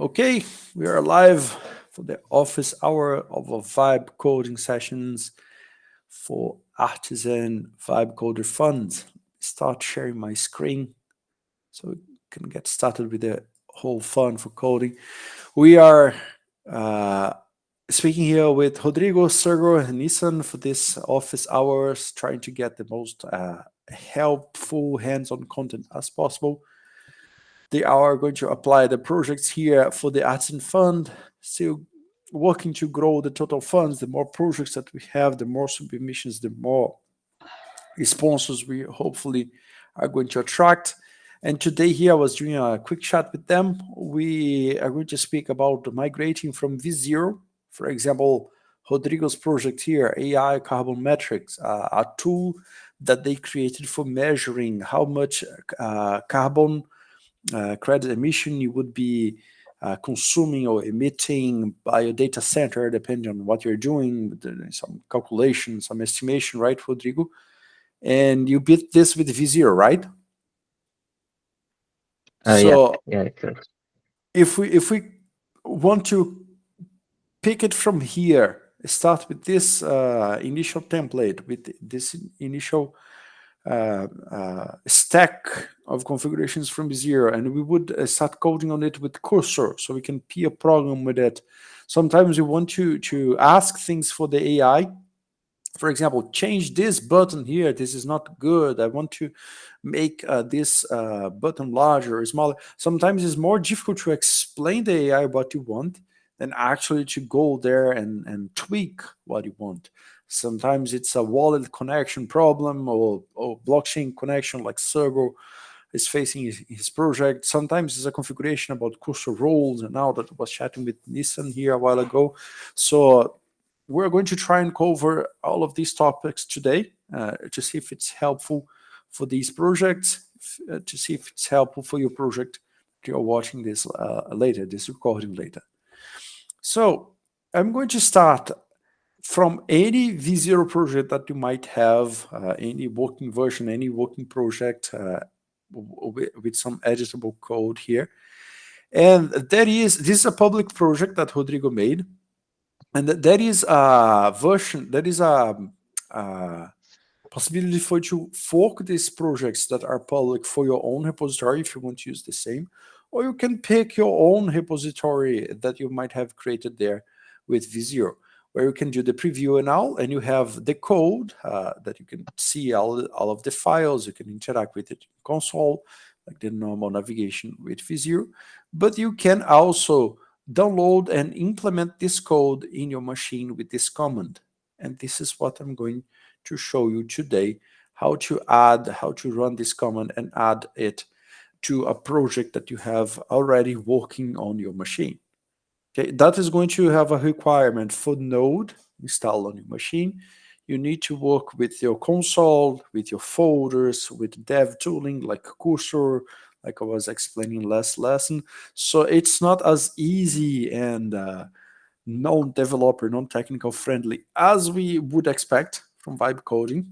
Okay, we are live for the office hour of our vibe coding sessions for artisan vibe coder funds. Start sharing my screen so we can get started with the whole fun for coding. We are speaking here with Rodrigo, Sergio, and Nissan for this office hours, trying to get the most helpful hands-on content as possible. They are going to apply the projects here for the Artisan Fund, still working to grow the total funds. The more projects that we have, the more submissions, the more sponsors we hopefully are going to attract. And today here I was doing a quick chat with them. We are going to speak about migrating from V0, for example, Rodrigo's project here, AI Carbon Metrics, a tool that they created for measuring how much carbon credit emission you would be consuming or emitting by a data center, depending on what you're doing, some calculation, some estimation, right, Rodrigo? And you built this with V0, right? So Yeah, correct. if we want to pick it from here, start with this initial template, with this initial stack of configurations from zero, and we would start coding on it with cursor, so we can peer program with it. Sometimes we want to ask things for the AI. For example, change this button here. This is not good. I want to make this button larger or smaller. Sometimes it's more difficult to explain the AI what you want than actually to go there and tweak what you want. Sometimes it's a wallet connection problem or blockchain connection, like Sergo is facing his project. Sometimes it's a configuration about cursor roles, and now that I was chatting with Nissan here a while ago. So we're going to try and cover all of these topics today to see if it's helpful for these projects, to see if it's helpful for your project if you're watching this later, this recording later. So I'm going to start from any V0 project that you might have, any working version, any working project with some editable code here. And this is a public project that Rodrigo made. And there is a version, there is a possibility for you to fork these projects that are public for your own repository if you want to use the same, or you can pick your own repository that you might have created there with V0, where you can do the preview and all, and you have the code that you can see all of the files, you can interact with it in console, like the normal navigation with V0, but you can also download and implement this code in your machine with this command. And this is what I'm going to show you today, how to run this command and add it to a project that you have already working on your machine. Okay, that is going to have a requirement for Node installed on your machine. You need to work with your console, with your folders, with dev tooling like Cursor, like I was explaining last lesson. So it's not as easy and non-developer, non-technical friendly as we would expect from vibe coding,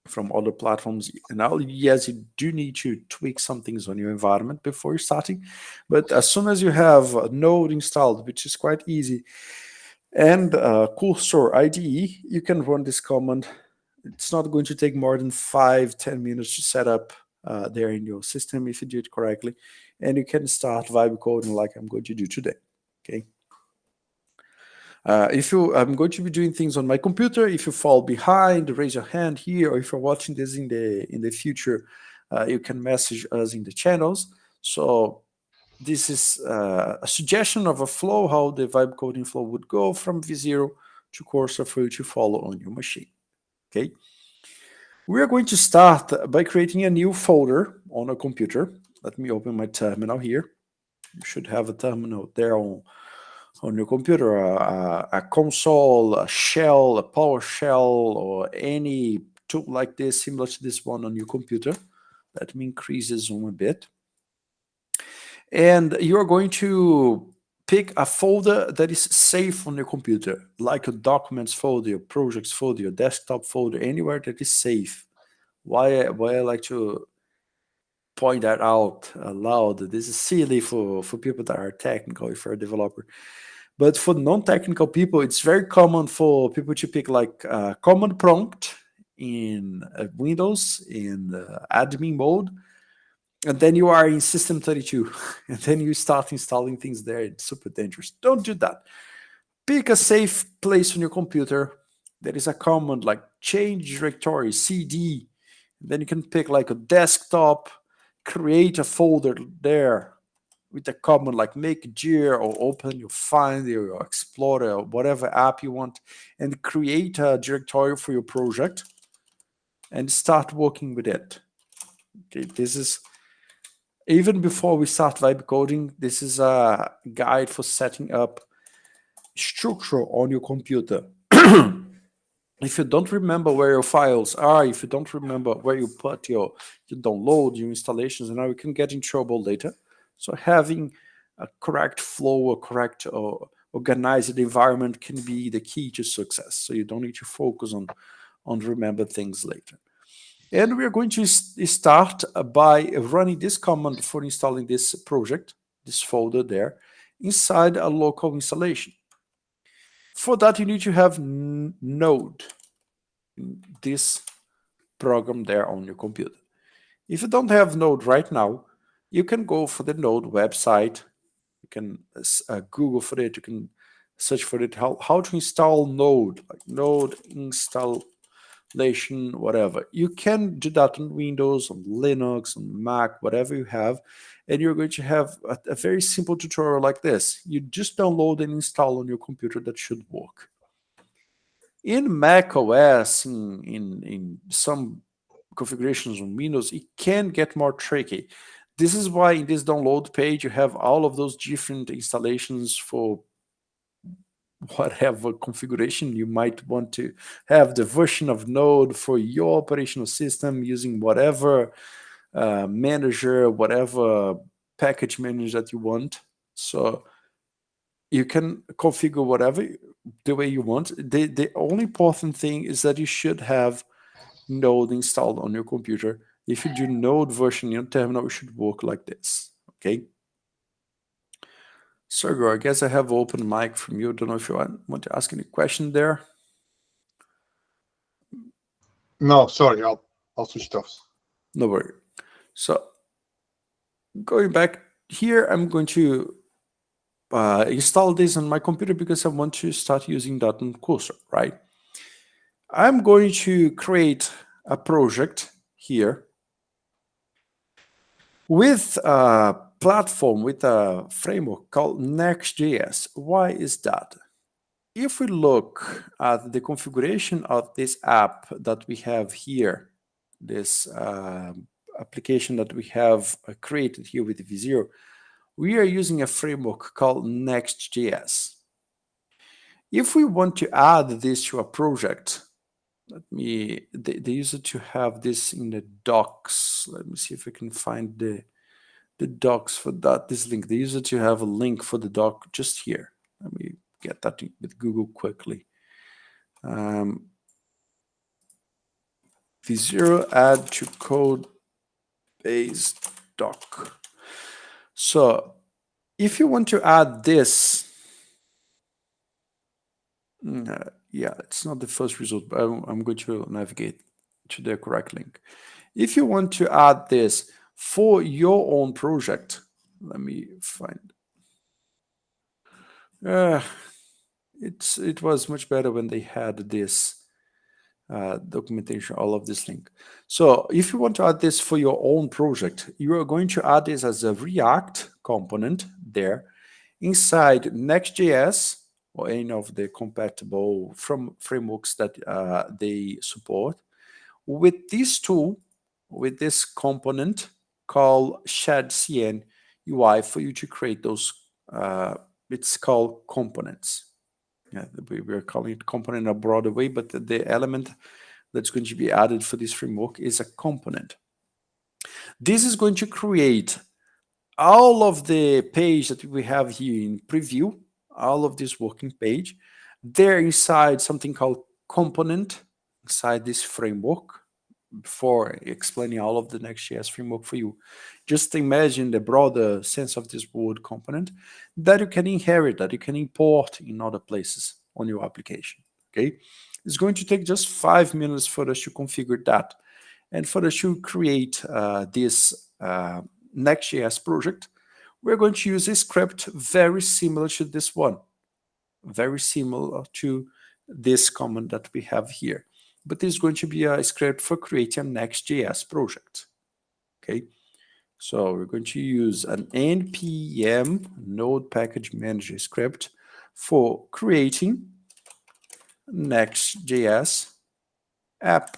from other platforms. Now, yes, you do need to tweak some things on your environment before you're starting, but as soon as you have a Node installed, which is quite easy, and Cursor IDE, you can run this command. It's not going to take more than 5-10 minutes to set up there in your system if you do it correctly, and you can start vibe coding like I'm going to do today. Okay. I'm going to be doing things on my computer. If you fall behind, raise your hand here, or if you're watching this in the future, you can message us in the channels. So this is a suggestion of a flow, how the vibe coding flow would go from V0 to Cursor for you to follow on your machine. Okay. We are going to start by creating a new folder on a computer. Let me open my terminal here. You should have a terminal there on your computer, a console, a shell, a PowerShell, or any tool like this, similar to this one on your computer. Let me increase the zoom a bit. And you're going to pick a folder that is safe on your computer, like a documents folder, your projects folder, your desktop folder, anywhere that is safe. Why I like to point that out loud. This is silly for people that are technical, if you're a developer. But for non-technical people, it's very common for people to pick like command prompt in Windows in admin mode, and then you are in System32, and then you start installing things there. It's super dangerous. Don't do that. Pick a safe place on your computer. There is a command like change directory, CD. Then you can pick like a desktop, create a folder there with a command like make dir or open your Finder or Explorer or whatever app you want, and create a directory for your project and start working with it. Okay, this is, even before we start vibe coding, this is a guide for setting up structure on your computer. If you don't remember where your files are, if you don't remember where you put your download, your installations, and now you can get in trouble later. So having a correct flow, a correct organized environment can be the key to success. So you don't need to focus on remember things later. And we are going to start by running this command for installing this project, this folder there, inside a local installation. For that, you need to have Node, this program there on your computer. If you don't have Node right now, you can go for the Node website. You can Google for it. You can search for it, how to install Node, like Node installation, whatever. You can do that on Windows, on Linux, on Mac, whatever you have. And you're going to have a very simple tutorial like this. You just download and install on your computer. That should work. In Mac OS, in some configurations on Windows, it can get more tricky. This is why in this download page, you have all of those different installations for whatever configuration you might want to have, the version of Node for your operational system using whatever manager, whatever package manager that you want. So you can configure whatever the way you want. The only important thing is that you should have Node installed on your computer. If you do Node version in your terminal, it should work like this, okay? Sergio, I guess I have open mic from you. Don't know if you want to ask any question there. No, sorry, I'll switch it off. No worry. So going back here, I'm going to install this on my computer because I want to start using that on Cursor, right? I'm going to create a project here with a platform, with a framework called Next.js. Why is that? If we look at the configuration of this app that we have here, this application that we have created here with Vercel, we are using a framework called Next.js. If we want to add this to a project, they used to have this in the docs. Let me see if I can find the docs for that. This link, they used to have a link for the doc just here. Let me get that with Google quickly. Vercel add to codebase doc. So if you want to add this, yeah, it's not the first result, but I'm going to navigate to the correct link. If you want to add this for your own project, let me find. It was much better when they had this documentation, all of this link. So if you want to add this for your own project, you are going to add this as a React component there inside Next.js or any of the compatible frameworks that they support, with this tool, with this component called shadcn UI for you to create those. It's called components. Yeah, we're calling it component a broader way, but the element that's going to be added for this framework is a component. This is going to create all of the page that we have here in preview, all of this working page, there inside something called component, inside this framework. before explaining all of the Next.js framework for you. Just imagine the broader sense of this word component that you can inherit, that you can import in other places on your application. Okay, it's going to take just 5 minutes for us to configure that, and for us to create this Next.js project. We're going to use a script very similar to this one, very similar to this command that we have here. But this is going to be a script for creating a Next.js project. Okay, so we're going to use an npm node package manager script for creating Next.js app.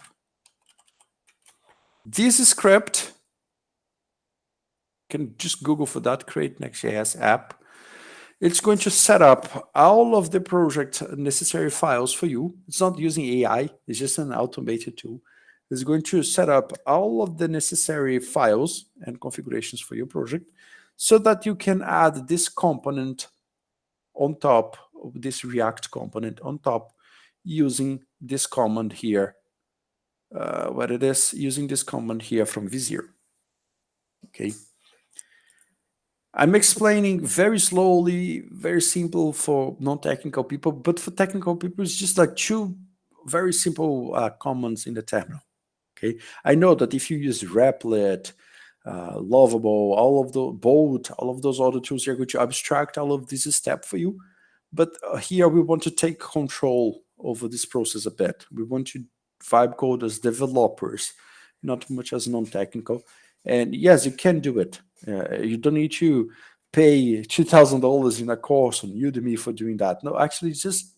This script, you can just Google for that, create Next.js app. It's going to set up all of the project necessary files for you. It's not using AI, it's just an automated tool. It's going to set up all of the necessary files and configurations for your project so that you can add this component on top of this React component on top using this command here. What it is, using this command here from Vercel. Okay. I'm explaining very slowly, very simple for non-technical people, but for technical people, it's just like two very simple commands in the terminal. Okay, I know that if you use Replit, Lovable, all of the Bolt, all of those other tools, you're going to abstract all of this step for you. But here we want to take control over this process a bit. We want to vibe code as developers, not much as non-technical. And yes, you can do it. You don't need to pay $2,000 in a course on Udemy for doing that. No, actually, just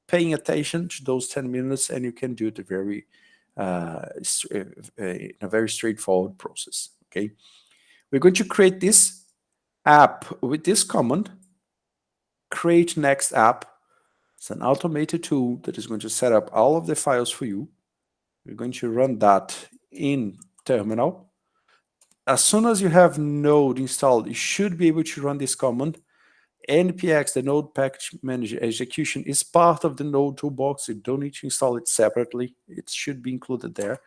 paying attention to those 10 minutes, and you can do it in a very straightforward process. Okay, we're going to create this app with this command, create next app. It's an automated tool that is going to set up all of the files for you. We're going to run that in terminal. As soon as you have Node installed, you should be able to run this command. npx, the Node Package Manager execution, is part of the Node toolbox. You don't need to install it separately. It should be included there.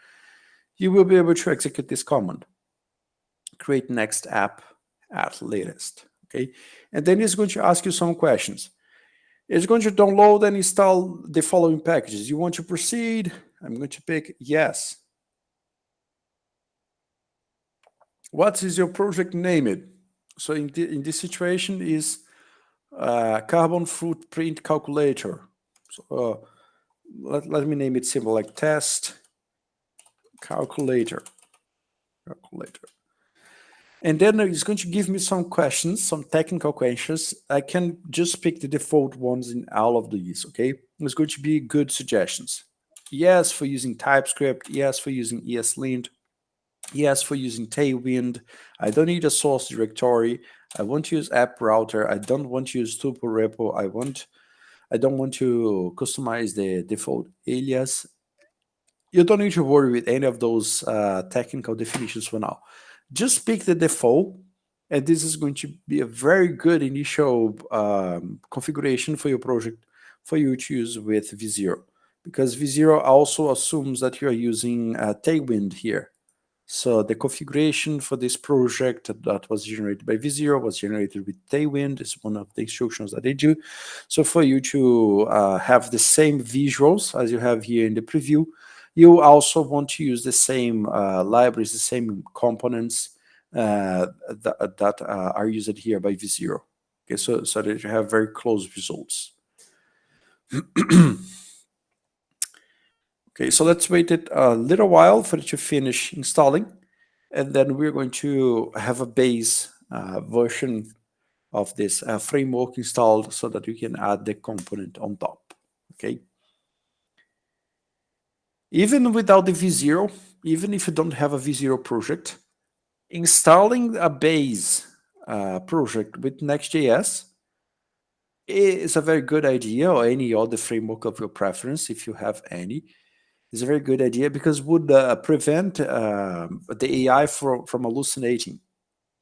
You will be able to execute this command. Create next app at latest. Okay, and then it's going to ask you some questions. It's going to download and install the following packages. You want to proceed? I'm going to pick yes. What is your project named? So in this situation is carbon footprint calculator. So let me name it simple, like test calculator. And then it's going to give me some questions, some technical questions. I can just pick the default ones in all of these, okay? It's going to be good suggestions. Yes for using TypeScript, yes for using ESLint, yes for using Tailwind. I don't need a source directory. I want to use app router. I don't want to use tuple repo. I don't want to customize the default alias. You don't need to worry with any of those technical definitions for now. Just pick the default, and this is going to be a very good initial configuration for your project for you to use with Vercel, because Vercel also assumes that you are using Tailwind here. So the configuration for this project that was generated by Vercel was generated with Tailwind. It's one of the instructions that they do. So for you to have the same visuals as you have here in the preview, you also want to use the same libraries, the same components that are used here by Vercel. Okay, so that you have very close results. Okay, so let's wait it a little while for it to finish installing, and then we're going to have a base version of this framework installed so that we can add the component on top. Okay. Even without the Vercel, even if you don't have a Vercel project, installing a base project with Next.js is a very good idea, or any other framework of your preference, if you have any. It's a very good idea because it would prevent the AI from hallucinating.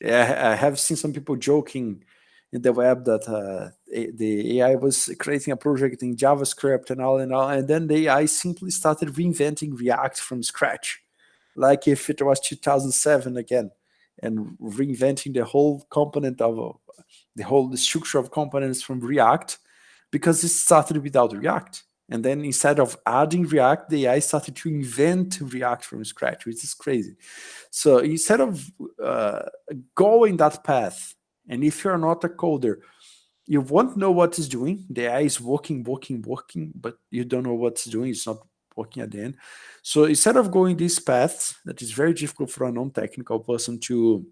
I have seen some people joking in the web that the AI was creating a project in JavaScript and all, and then the AI simply started reinventing React from scratch. like if it was 2007 again, and reinventing the whole component of the structure of components from React, because it started without React. And then instead of adding React, the AI started to invent React from scratch, which is crazy. So instead of going that path, and if you're not a coder, you won't know what it's doing. The AI is working, but you don't know what it's doing. It's not working at the end. So instead of going these paths, that is very difficult for a non-technical person to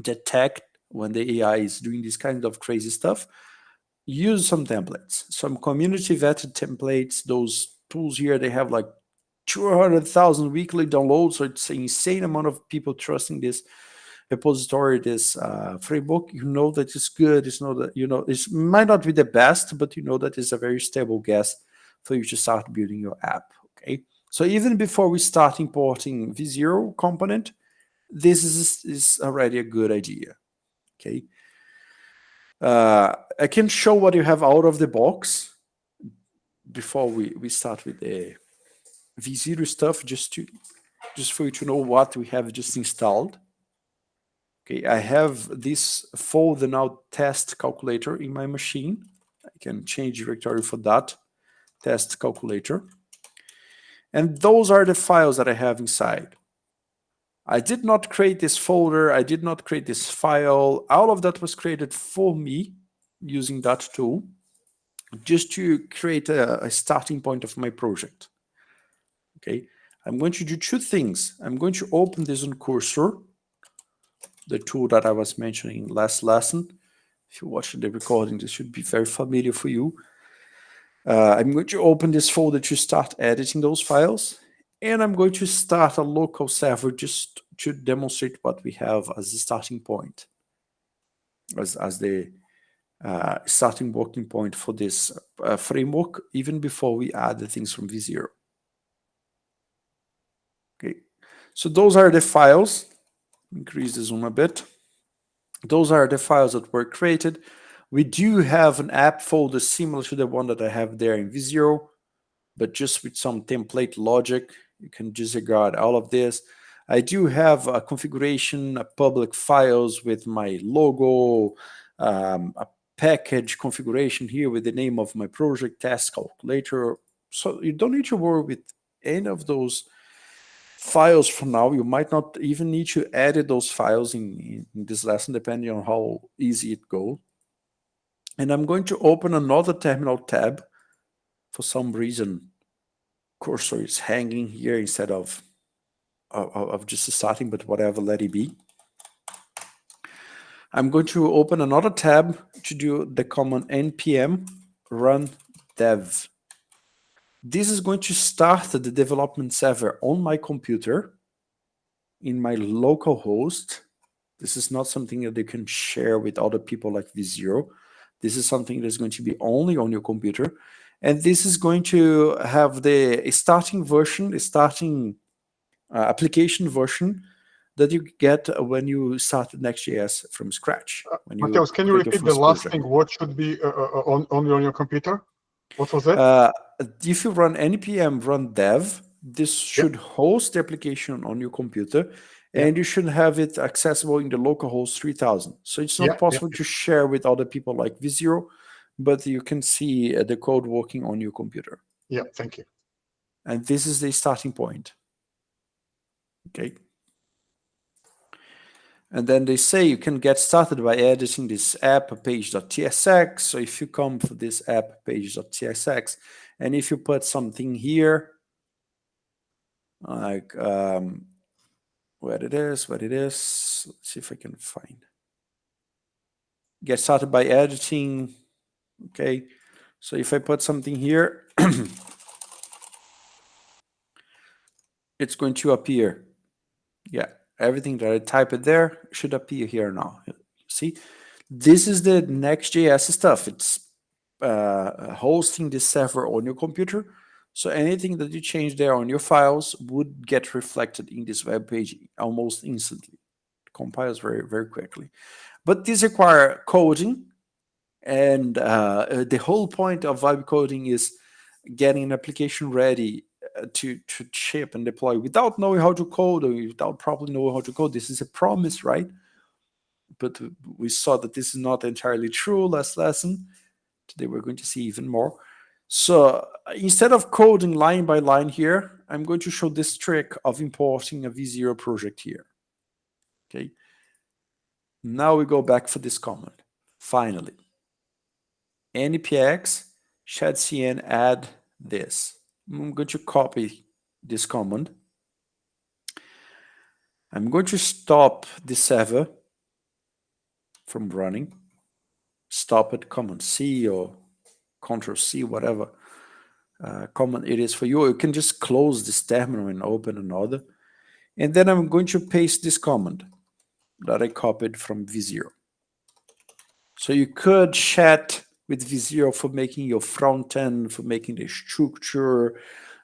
detect when the AI is doing this kind of crazy stuff, use some templates, some community vetted templates. Those tools here, they have like 200,000 weekly downloads. So it's an insane amount of people trusting this repository, this framework. You know that it's good. It's not that, it might not be the best, but you know that it's a very stable guess for you to start building your app. Okay. So even before we start importing V0 component, this is already a good idea. Okay. I can show what you have out of the box before we start with the V0 stuff, just for you to know what we have just installed. Okay, I have this folder now, test calculator, in my machine. I can change directory for that, test calculator. And those are the files that I have inside. I did not create this folder. I did not create this file. All of that was created for me using that tool, just to create a starting point of my project. Okay, I'm going to do two things. I'm going to open this on Cursor, the tool that I was mentioning last lesson. If you watch the recording, this should be very familiar for you. I'm going to open this folder to start editing those files, and I'm going to start a local server just to demonstrate what we have as the starting point, as the starting working point for this framework, even before we add the things from V0. Okay, so those are the files. Increase the zoom a bit. Those are the files that were created. We do have an app folder similar to the one that I have there in V0, but just with some template logic. You can disregard all of this. I do have a configuration, public files with my logo, a package configuration here with the name of my project, test calculator. So you don't need to worry with any of those files for now. You might not even need to edit those files in this lesson, depending on how easy it goes. And I'm going to open another terminal tab. For some reason, cursor is hanging here instead of just starting, but whatever, let it be. I'm going to open another tab to do the command npm run dev. This is going to start the development server on my computer in my local host. This is not something that you can share with other people like V0. This is something that's going to be only on your computer. And this is going to have the starting version, the starting application version that you get when you start Next.js from scratch. Mateus, can you repeat the last thing? What should be on your computer? What was that? If you run npm run dev, this should host the application on your computer, and you should have it accessible in the localhost 3000. So it's not possible to share with other people like V0, but you can see the code working on your computer. Yeah, thank you. And this is the starting point. Okay. And then they say you can get started by editing this app page.tsx. So if you come for this app page.tsx, and if you put something here, like where it is, let's see if I can find. Get started by editing. Okay. So if I put something here, it's going to appear. Yeah. Everything that I typed there should appear here now. See, this is the Next.js stuff. It's hosting the server on your computer. So anything that you change there on your files would get reflected in this web page almost instantly. It compiles very, very quickly. But these require coding. And the whole point of vibe coding is getting an application ready to ship and deploy without knowing how to code or without properly knowing how to code. This is a promise, right? But we saw that this is not entirely true last lesson. Today we're going to see even more. So instead of coding line by line here, I'm going to show this trick of importing a V0 project here. Okay. Now we go back for this command. Finally, npx shadcn add this. I'm going to copy this command. I'm going to stop the server from running. Stop at Command C or Control C, whatever command it is for you. You can just close this terminal and open another. And then I'm going to paste this command that I copied from V0. So you could chat with V0 for making your front end, for making the structure,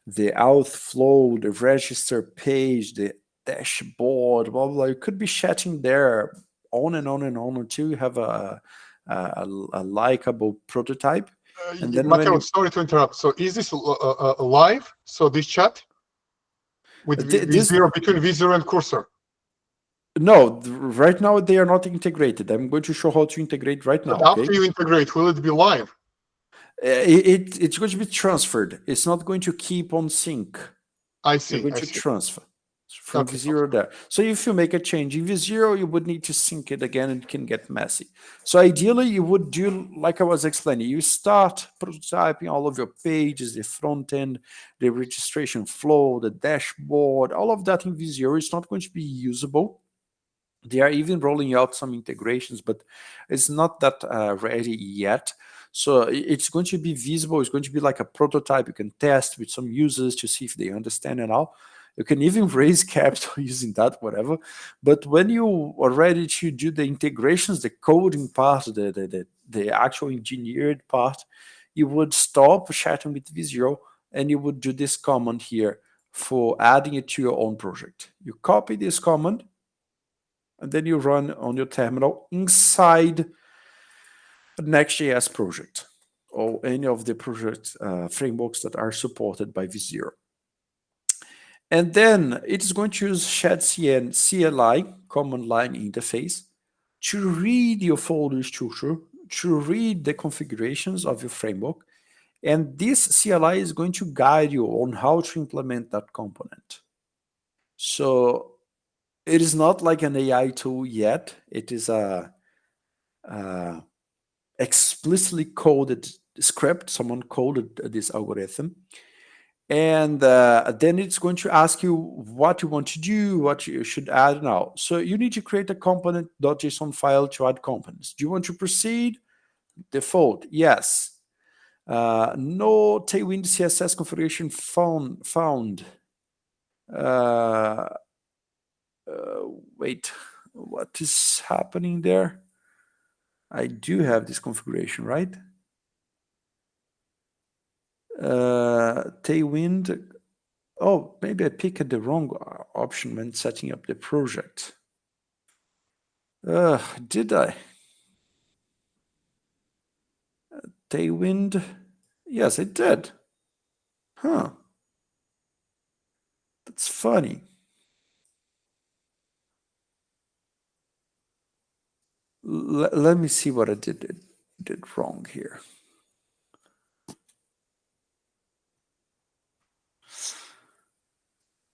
the outflow, the register page, the dashboard, blah, blah. You could be chatting there on and on and on until you have a likable prototype. And then Matteo, sorry to interrupt. So is this live? So this chat with V0 between V0 and Cursor? No, right now they are not integrated. I'm going to show how to integrate right now. But after you integrate, will it be live? It's going to be transferred. It's not going to keep on sync. I see. You're going to transfer from V0 there. So if you make a change in V0, you would need to sync it again, and it can get messy. So ideally, you would do like I was explaining. You start prototyping all of your pages, the front end, the registration flow, the dashboard, all of that in V0. It's not going to be usable. They are even rolling out some integrations, but it's not that ready yet. So it's going to be visible. It's going to be like a prototype. You can test with some users to see if they understand it all. You can even raise capital using that, whatever. But when you are ready to do the integrations, the coding part, the actual engineered part, you would stop chatting with V0 and you would do this command here for adding it to your own project. You copy this command, and then you run on your terminal inside a Next.js project or any of the project frameworks that are supported by V0. And then it is going to use shadcn CLI, command line interface, to read your folder structure, to read the configurations of your framework. And this CLI is going to guide you on how to implement that component. So it is not like an AI tool yet. It is a explicitly coded script. Someone coded this algorithm. And then it's going to ask you what you want to do, what you should add now. So you need to create a component.json file to add components. Do you want to proceed? Default, yes. No Tailwind CSS configuration found. Wait, what is happening there? I do have this configuration, right? Tailwind. Oh, maybe I picked the wrong option when setting up the project. Did I? Tailwind. Yes, I did. Huh. That's funny. Let me see what I did wrong here.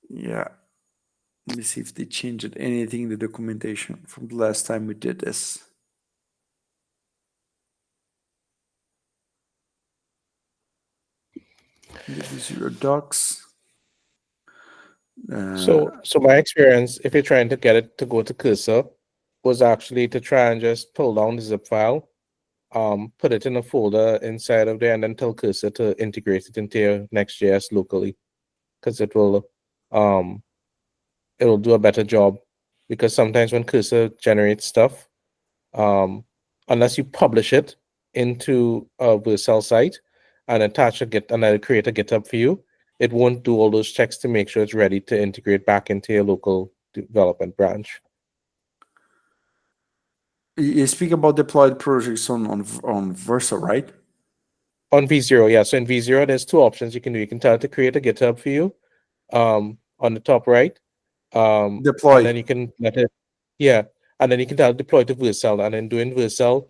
Yeah. Let me see if they changed anything in the documentation from the last time we did this. The V0 docs. So my experience, if you're trying to get it to go to Cursor, was actually to try and just pull down the zip file, put it in a folder inside of there, and then tell Cursor to integrate it into your Next.js locally, because it'll do a better job. Because sometimes when Cursor generates stuff, unless you publish it into a Vercel site and attach and create a GitHub for you, it won't do all those checks to make sure it's ready to integrate back into your local development branch. You speak about deployed projects on Vercel, right? On V0, yeah. So in V0, there's two options you can do. You can tell it to create a GitHub for you, on the top right. Deploy. And then you can let it, yeah. And then you can tell it deploy to Vercel. And then doing Vercel,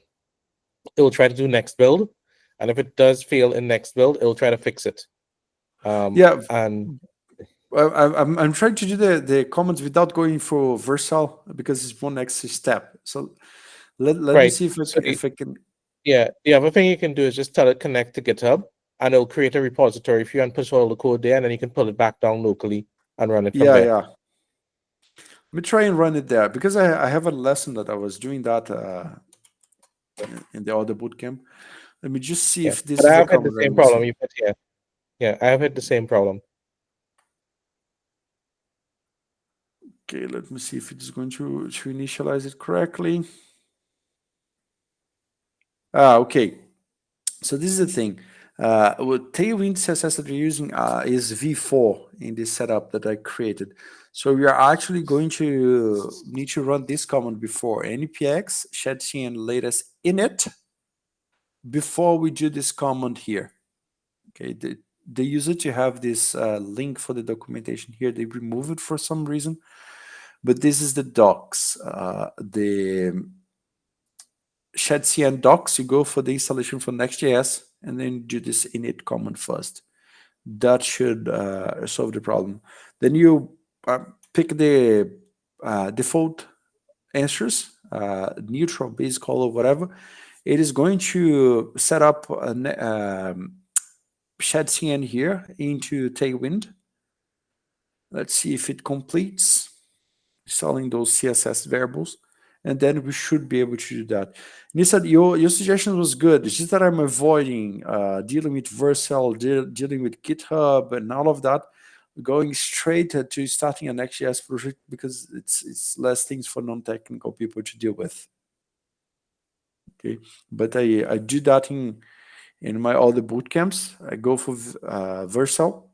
it will try to do next build. And if it does fail in next build, it will try to fix it. Yeah. And I'm trying to do the comments without going through Vercel because it's one extra step. So let me right. see if So if I can. yeah, the other thing you can do is just tell it connect to GitHub, and it'll create a repository for you and push all the code there, and then you can pull it back down locally and run it from Yeah, there. yeah. Let me try and run it there because I have a lesson that I was doing that in the other bootcamp. Let me just see Yeah. if this But I is a have had the comment same I'm problem missing. you put here. Yeah, I have had the same problem. Okay, let me see if it is going to initialize it correctly. Okay. So this is the thing. What Tailwind CSS that we're using is V4 in this setup that I created. So we are actually going to need to run this command before npx shadcn latest init before we do this command here. Okay, they use it to have this link for the documentation here. They remove it for some reason, but this is the docs. The shadcn docs, you go for the installation for Next.js and then do this init command first. That should solve the problem. Then you pick the default answers, neutral, basic, color, whatever. It is going to set up a shadcn here into Tailwind. Let's see if it completes installing those CSS variables, and then we should be able to do that. And you said your suggestion was good. It's just that I'm avoiding dealing with Vercel, dealing with GitHub, and all of that. Going straight to starting a Next.js project because it's less things for non-technical people to deal with. Okay, but I do that in my other bootcamps. I go for Vercel.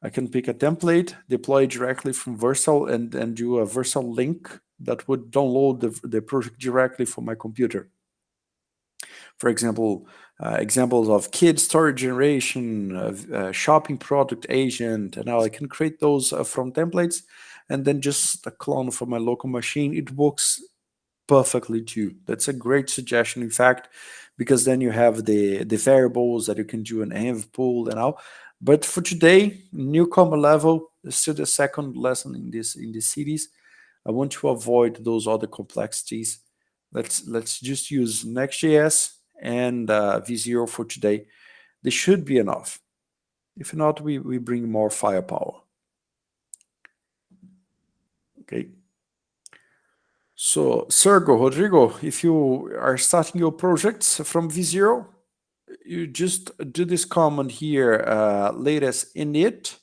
I can pick a template, deploy directly from Vercel, and do a Vercel link that would download the project directly from my computer. For example, examples of kid story generation, shopping product agent, and now I can create those from templates and then just a clone for my local machine. It works perfectly too. That's a great suggestion, in fact, because then you have the variables that you can do an env pool and all. But for today, newcomer level is still the second lesson in this series. I want to avoid those other complexities. Let's just use Next.js and V0 for today. They should be enough. If not, we bring more firepower. Okay. So, Sergio, Rodrigo, if you are starting your projects from V0, you just do this command here, latest init,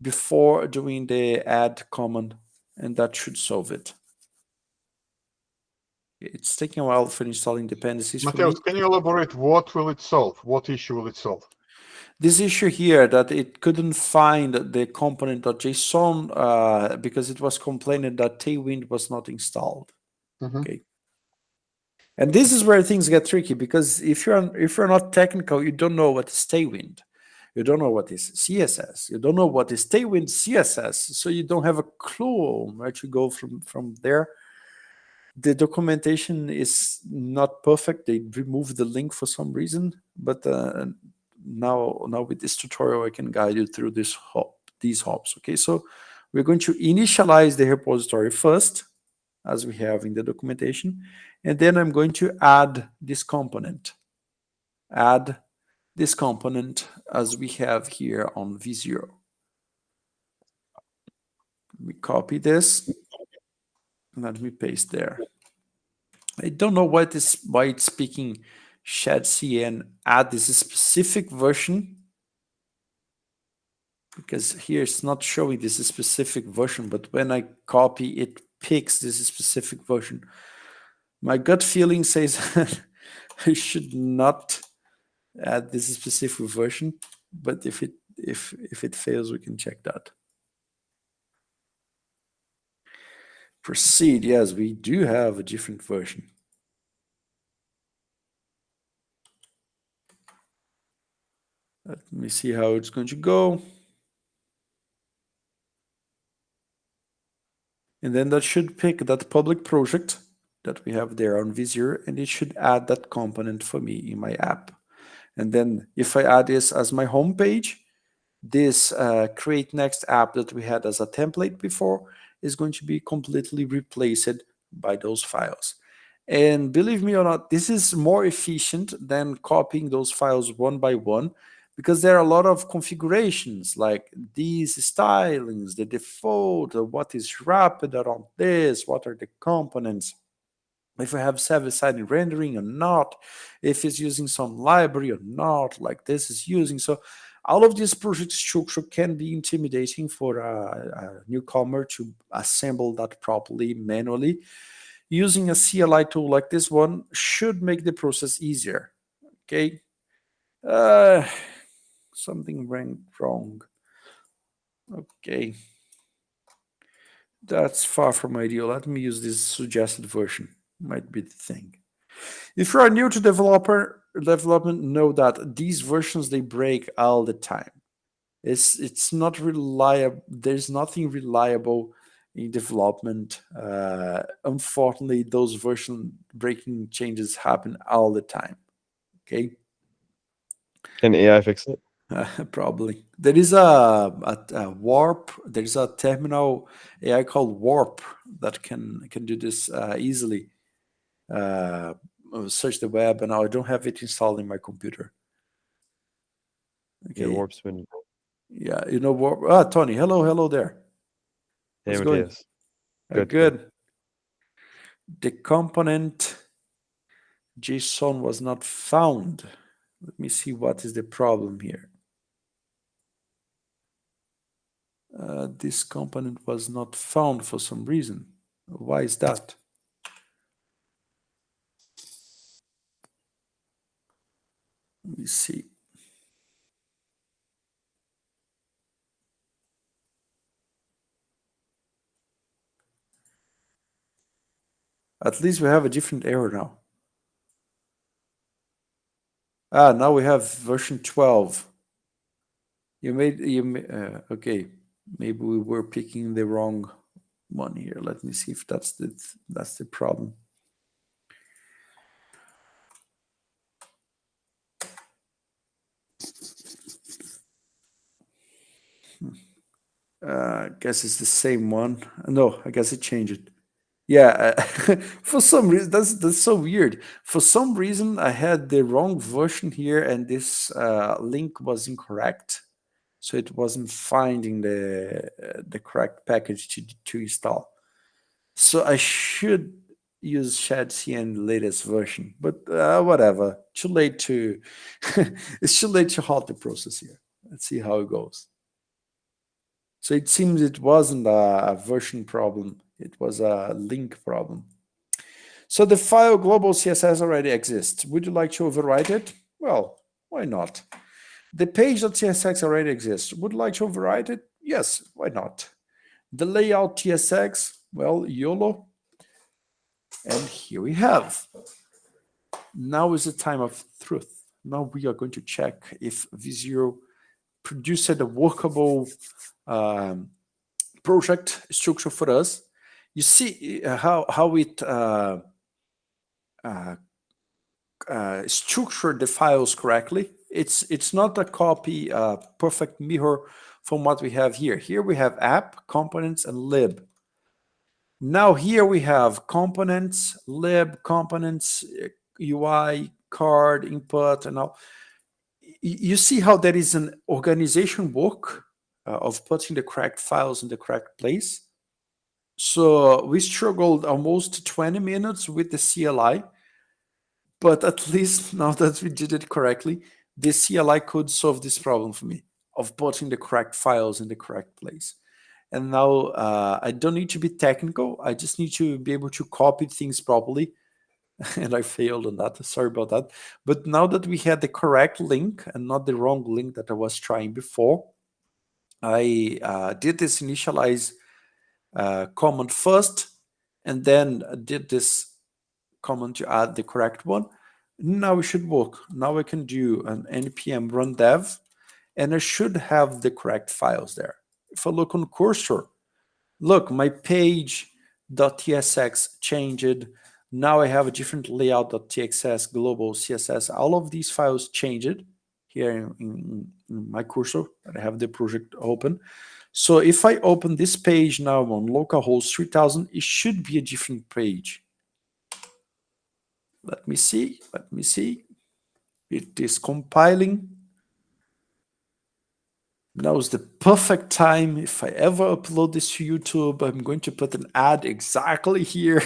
before doing the add command, and that should solve it. It's taking a while for installing dependencies for me. Mateus, can you elaborate what will it solve? What issue will it solve? This issue here that it couldn't find the component.json because it was complaining that Tailwind was not installed. Okay. And this is where things get tricky because if you're not technical, you don't know what is Tailwind. You don't know what is CSS. You don't know what is Tailwind CSS. So you don't have a clue where to go from there. The documentation is not perfect. They removed the link for some reason, but now with this tutorial, I can guide you through these hops. Okay, so we're going to initialize the repository first, as we have in the documentation, and then I'm going to add this component. Add this component as we have here on V0. Let me copy this. Let me paste there. I don't know why it's speaking shadcn add this specific version, because here it's not showing this specific version, but when I copy it picks this specific version. My gut feeling says I should not add this specific version, but if it fails, we can check that. Proceed. Yes, we do have a different version. Let me see how it's going to go. And then that should pick that public project that we have there on V0, and it should add that component for me in my app. And then if I add this as my home page, this create next app that we had as a template before is going to be completely replaced by those files. And believe me or not, this is more efficient than copying those files one by one, because there are a lot of configurations like these stylings, the default, what is wrapped around this, what are the components, if we have server-side rendering or not, if it's using some library or not, like this is using. So all of this project structure can be intimidating for a newcomer to assemble that properly manually. Using a CLI tool like this one should make the process easier. Okay. Something went wrong. Okay. That's far from ideal. Let me use this suggested version. Might be the thing. If you are new to development, know that these versions, they break all the time. It's not reliable. There's nothing reliable in development. Unfortunately, those version breaking changes happen all the time. Okay. Can AI fix it? Probably. There is a warp. There is a terminal AI called Warp that can do this easily. Search the web, and I don't have it installed in my computer. Okay. Yeah, Warp's been. Yeah, you know Warp. Tony, hello there. Hey, How's it going? Matthias. Good. Good. The component JSON was not found. Let me see what is the problem here. This component was not found for some reason. Why is that? Let me see. At least we have a different error now. Now we have version 12. Okay. Maybe we were picking the wrong one here. Let me see if that's the problem. I guess it's the same one. No, I guess it changed. Yeah, for some reason, that's so weird. For some reason, I had the wrong version here, and this link was incorrect, so it wasn't finding the correct package to install. So I should use shadcn latest version, but whatever. Too late to it's too late to halt the process here. Let's see how it goes. So it seems it wasn't a version problem. It was a link problem. So the file global CSS already exists. Would you like to overwrite it? Well, why not? The page.tsx already exists. Would you like to overwrite it? Yes, why not? The layout TSX, well, YOLO. And here we have. Now is the time of truth. Now we are going to check if V0 produced a workable project structure for us. You see how it structured the files correctly. It's not a copy, perfect mirror from what we have here. Here we have app, components, and lib. Now here we have components, lib, components, UI, card, input, and all. You see how there is an organization work of putting the correct files in the correct place. So we struggled almost 20 minutes with the CLI, but at least now that we did it correctly, the CLI could solve this problem for me of putting the correct files in the correct place. And now I don't need to be technical. I just need to be able to copy things properly. And I failed on that. Sorry about that. But now that we had the correct link and not the wrong link that I was trying before, I did this initialize command first, and then did this command to add the correct one. Now it should work. Now I can do an npm run dev, and I should have the correct files there. If I look on cursor, look, my page.tsx changed. Now I have a different layout.txs, global CSS. All of these files changed here in my cursor. I have the project open. So if I open this page now on localhost 3000, it should be a different page. Let me see. It is compiling. Now is the perfect time. If I ever upload this to YouTube, I'm going to put an ad exactly here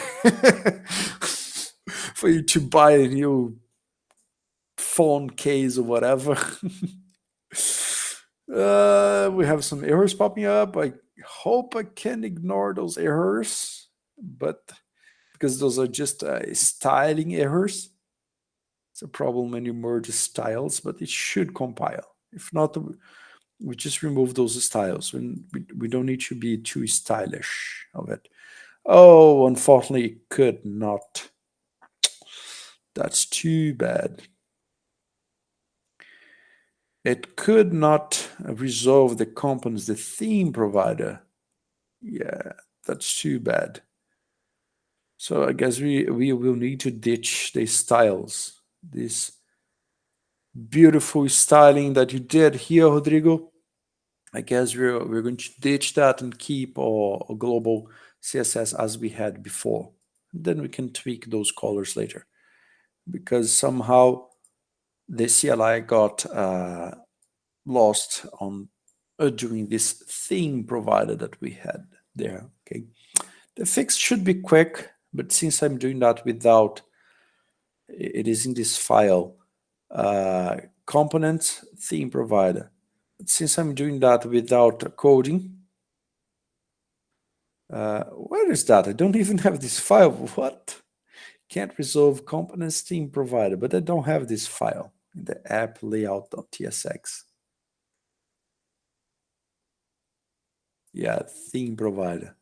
for you to buy a new phone case or whatever. We have some errors popping up. I hope I can ignore those errors, but because those are just styling errors. It's a problem when you merge styles, but it should compile. If not, we just remove those styles. We don't need to be too stylish of it. Oh, unfortunately, it could not. That's too bad. It could not resolve the components, the theme provider. Yeah, that's too bad. So I guess we will need to ditch the styles. This beautiful styling that you did here, Rodrigo. I guess we're going to ditch that and keep our global CSS as we had before. Then we can tweak those colors later, because somehow the CLI got lost on during this theme provider that we had there. Okay, the fix should be quick, but since I'm doing that without, it is in this file, components theme provider. Since I'm doing that without coding, where is that? I don't even have this file. What? Can't resolve components theme provider, but I don't have this file in the app layout.tsx. Yeah, theme provider.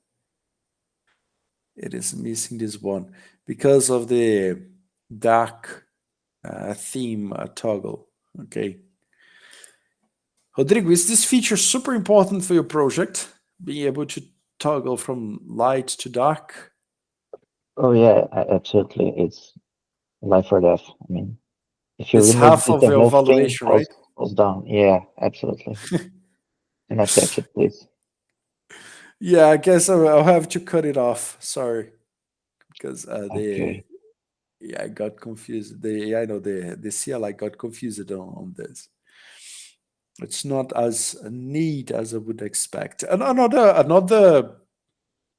It is missing this one because of the dark theme toggle. Okay. Rodrigo, is this feature super important for your project? Being able to toggle from light to dark? Oh yeah, absolutely. It's life or death. I mean, if you It's remove half it, of the your whole thing valuation, right? falls down. Yeah, absolutely. And attach it, please. Yeah, I guess I'll have to cut it off. Sorry, because Okay. I got confused. I know the CLI got confused on this. It's not as neat as I would expect. And another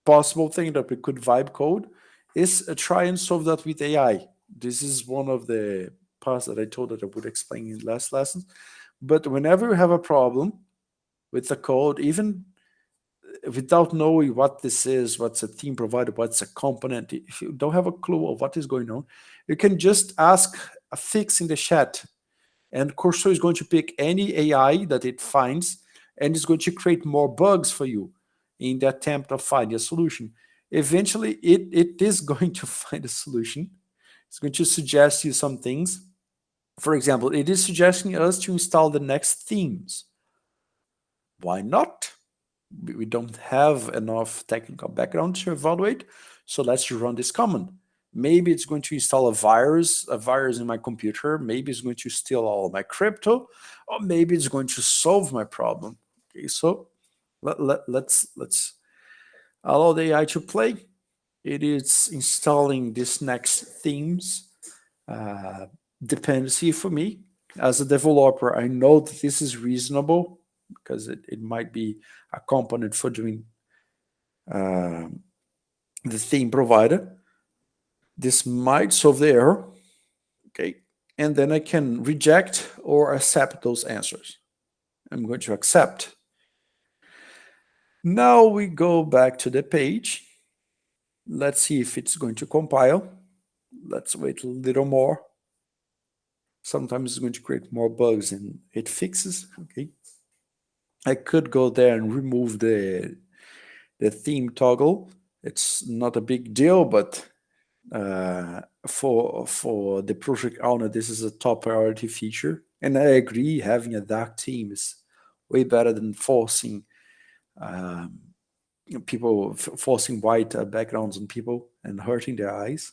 possible thing that we could vibe code is try and solve that with AI. This is one of the parts that I told that I would explain in last lessons. But whenever you have a problem with the code, even without knowing what this is, what's a theme provider, what's a component, if you don't have a clue of what is going on, you can just ask a fix in the chat, and Cursor is going to pick any AI that it finds, and it's going to create more bugs for you in the attempt of finding a solution. Eventually, it is going to find a solution. It's going to suggest you some things. For example, it is suggesting us to install the next themes. Why not? We don't have enough technical background to evaluate, so let's run this command. Maybe it's going to install a virus in my computer. Maybe it's going to steal all of my crypto, or maybe it's going to solve my problem. Okay, so let's allow the AI to play. It is installing this next themes dependency for me. As a developer, I know that this is reasonable because it might be a component for doing the theme provider. This might solve the error, okay? And then I can reject or accept those answers. I'm going to accept. Now we go back to the page. Let's see if it's going to compile. Let's wait a little more. Sometimes it's going to create more bugs and it fixes, okay? I could go there and remove the theme toggle. It's not a big deal, but for the project owner, this is a top priority feature. And I agree, having a dark team is way better than forcing people, forcing white backgrounds on people and hurting their eyes.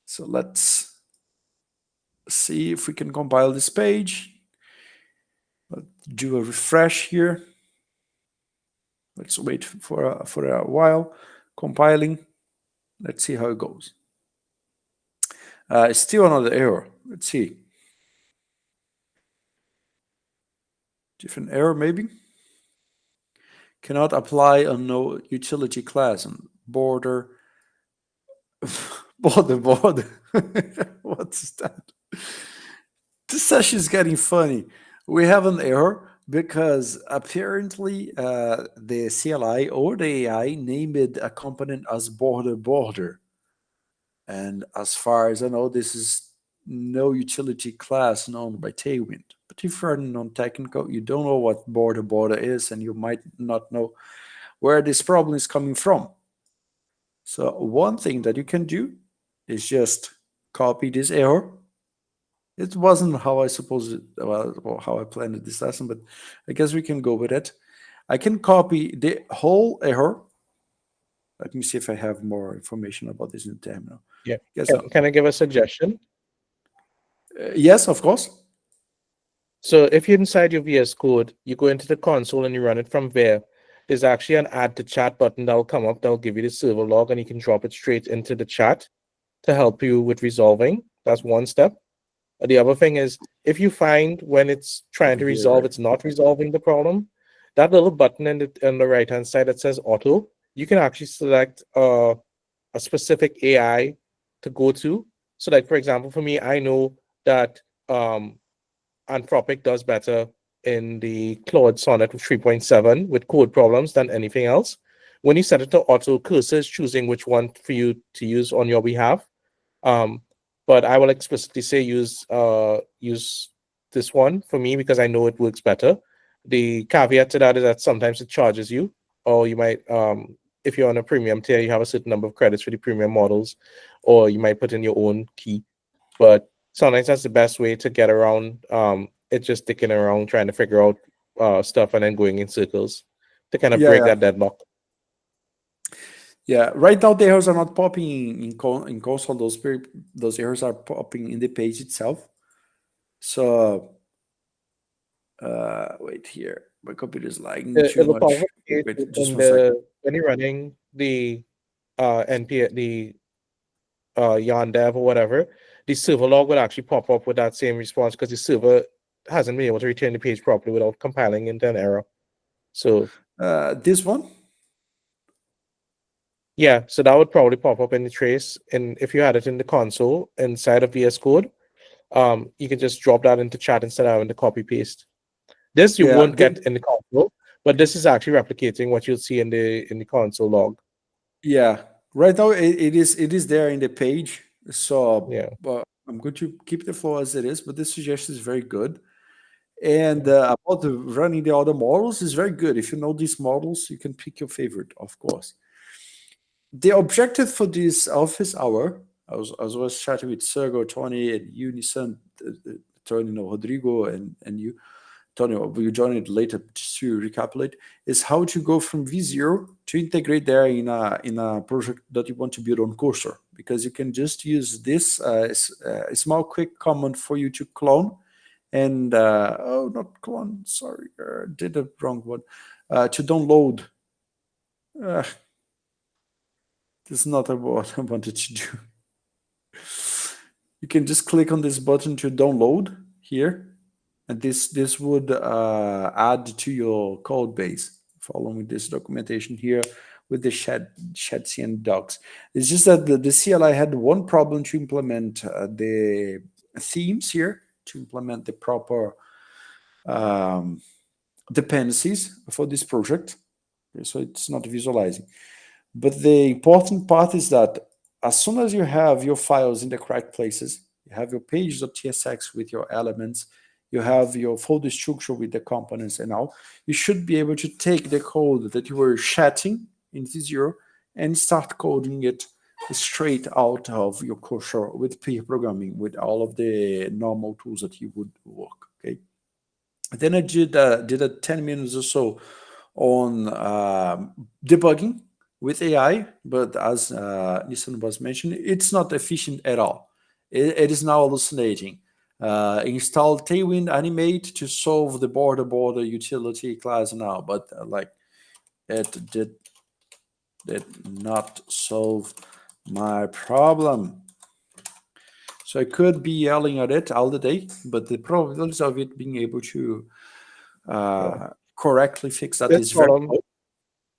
So let's see if we can compile this page. Let's do a refresh here. Let's wait for a while. Compiling. Let's see how it goes. Still another error. Let's see. Different error maybe. Cannot apply a no utility class on border. border. What's that? This session is getting funny. We have an error because apparently the CLI or the AI named a component as border. And as far as I know, this is no utility class known by Tailwind. But if you're non-technical, you don't know what border is, and you might not know where this problem is coming from. So one thing that you can do is just copy this error. It wasn't how I supposed it, well, how I planned this lesson, but I guess we can go with it. I can copy the whole error. Let me see if I have more information about this in the terminal. Yeah. Yes, Can I give a suggestion? Yes, of course. So if you're inside your VS Code, you go into the console and you run it from there. There's actually an add to chat button that'll come up that'll give you the server log, and you can drop it straight into the chat to help you with resolving. That's one step. The other thing is, if you find when it's trying to resolve, it's not resolving the problem, that little button on the right-hand side that says auto, you can actually select a specific AI to go to. So like, for example, for me, I know that Anthropic does better in the Claude Sonnet 3.7 with code problems than anything else. When you set it to auto, Cursor is choosing which one for you to use on your behalf. But I will explicitly say use this one for me because I know it works better. The caveat to that is that sometimes it charges you, or you might, if you're on a premium tier, you have a certain number of credits for the premium models, or you might put in your own key. But sometimes that's the best way to get around it, just sticking around trying to figure out stuff and then going in circles to kind of break that deadlock. Yeah, right now the errors are not popping in console. Those errors are popping in the page itself. So wait here. My computer is lagging too much. Wait, just 1 second. When you're running the npm, the yarn dev or whatever, the server log will actually pop up with that same response because the server hasn't been able to return the page properly without compiling into an error. So this one? Yeah, so that would probably pop up in the trace. And if you had it in the console inside of VS Code, you can just drop that into chat instead of having to copy paste. This you won't get in the console, but this is actually replicating what you'll see in the console log. Yeah, right now it is there in the page. So yeah, I'm going to keep the flow as it is, but this suggestion is very good. And about running the other models is very good. If you know these models, you can pick your favorite, of course. The objective for this office hour, I was chatting with Sergio, Tony, and you, Nissan, Tony, Rodrigo, and you, Tony, you join it later just to recapitulate, is how to go from V0 to integrate there in a project that you want to build on Cursor, because you can just use this small quick command for you to clone and not clone, sorry, did the wrong one, to download. This is not what I wanted to do. You can just click on this button to download here, and this would add to your code base following this documentation here with the shadcn docs. It's just that the CLI had one problem to implement the themes here, to implement the proper dependencies for this project. Okay, so it's not visualizing. But the important part is that as soon as you have your files in the correct places, you have your page.tsx with your elements, you have your folder structure with the components and all, you should be able to take the code that you were chatting in V0 and start coding it straight out of your cursor with pair programming, with all of the normal tools that you would work. Okay. Then I did a 10 minutes or so on debugging with AI, but as Nissan was mentioning, it's not efficient at all. It is now hallucinating. Install Tailwind Animate to solve the border utility class now, but like it did not solve my problem. So I could be yelling at it all the day, but the probability of it being able to correctly fix that is very low.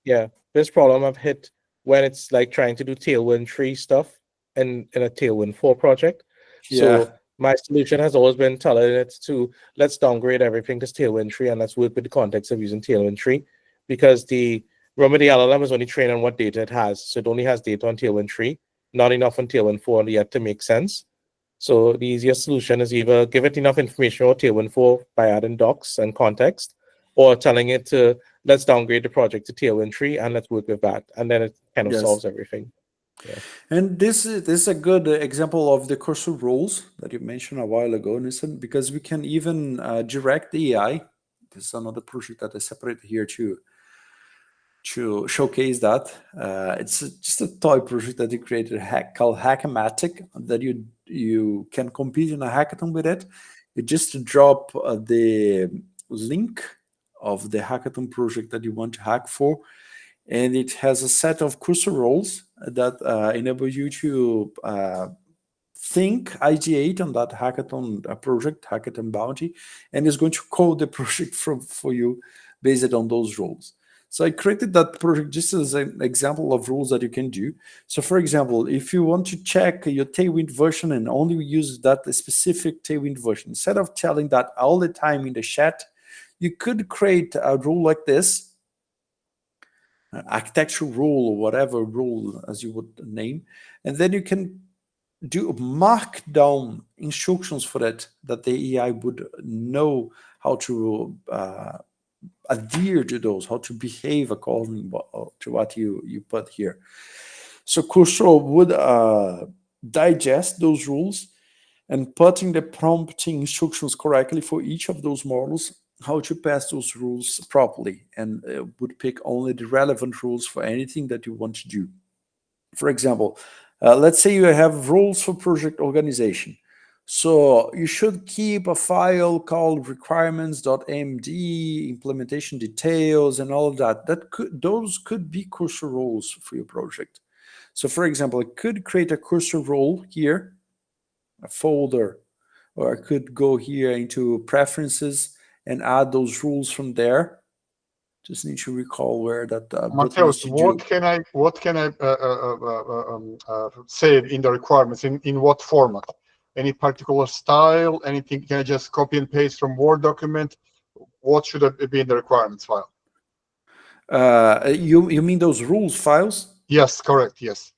Yeah, this problem I've hit when it's like trying to do Tailwind 3 stuff in a Tailwind 4 project. Yeah. So my solution has always been telling it to let's downgrade everything to Tailwind 3 and let's work with the context of using Tailwind 3, because remember the LLM is only trained on what data it has. So it only has data on Tailwind 3, not enough on Tailwind 4 yet to make sense. So the easiest solution is either give it enough information on Tailwind 4 by adding docs and context, or telling it to let's downgrade the project to Tailwind 3 and let's work with that. And then it kind of solves everything. Yeah. And this is a good example of the cursor rules that you mentioned a while ago, Nissan, because we can even direct the AI. This is another project that I separated here to showcase that. It's just a toy project that you created called Hackamatic, that you can compete in a hackathon with it. You just drop the link of the hackathon project that you want to hack for, and it has a set of cursor roles that enable you to ideate on that hackathon project, hackathon bounty, and is going to code the project for you based on those rules. So I created that project just as an example of rules that you can do. So for example, if you want to check your Tailwind version and only use that specific Tailwind version, instead of telling that all the time in the chat, you could create a rule like this, architectural rule or whatever rule as you would name, and then you can do markdown instructions for that the AI would know how to adhere to those, how to behave according to what you put here. So Cursor would digest those rules and putting the prompting instructions correctly for each of those models, how to pass those rules properly, and would pick only the relevant rules for anything that you want to do. For example, let's say you have rules for project organization. So you should keep a file called requirements.md, implementation details, and all of that. Those could be cursor roles for your project. So for example, I could create a cursor role here, a folder, or I could go here into preferences and add those rules from there. Just need to recall where that Mateus, what can I say in the requirements? In what format? Any particular style? Anything? Can I just copy and paste from Word document? What should it be in the requirements file? You mean those rules files? Yes, correct. Yes.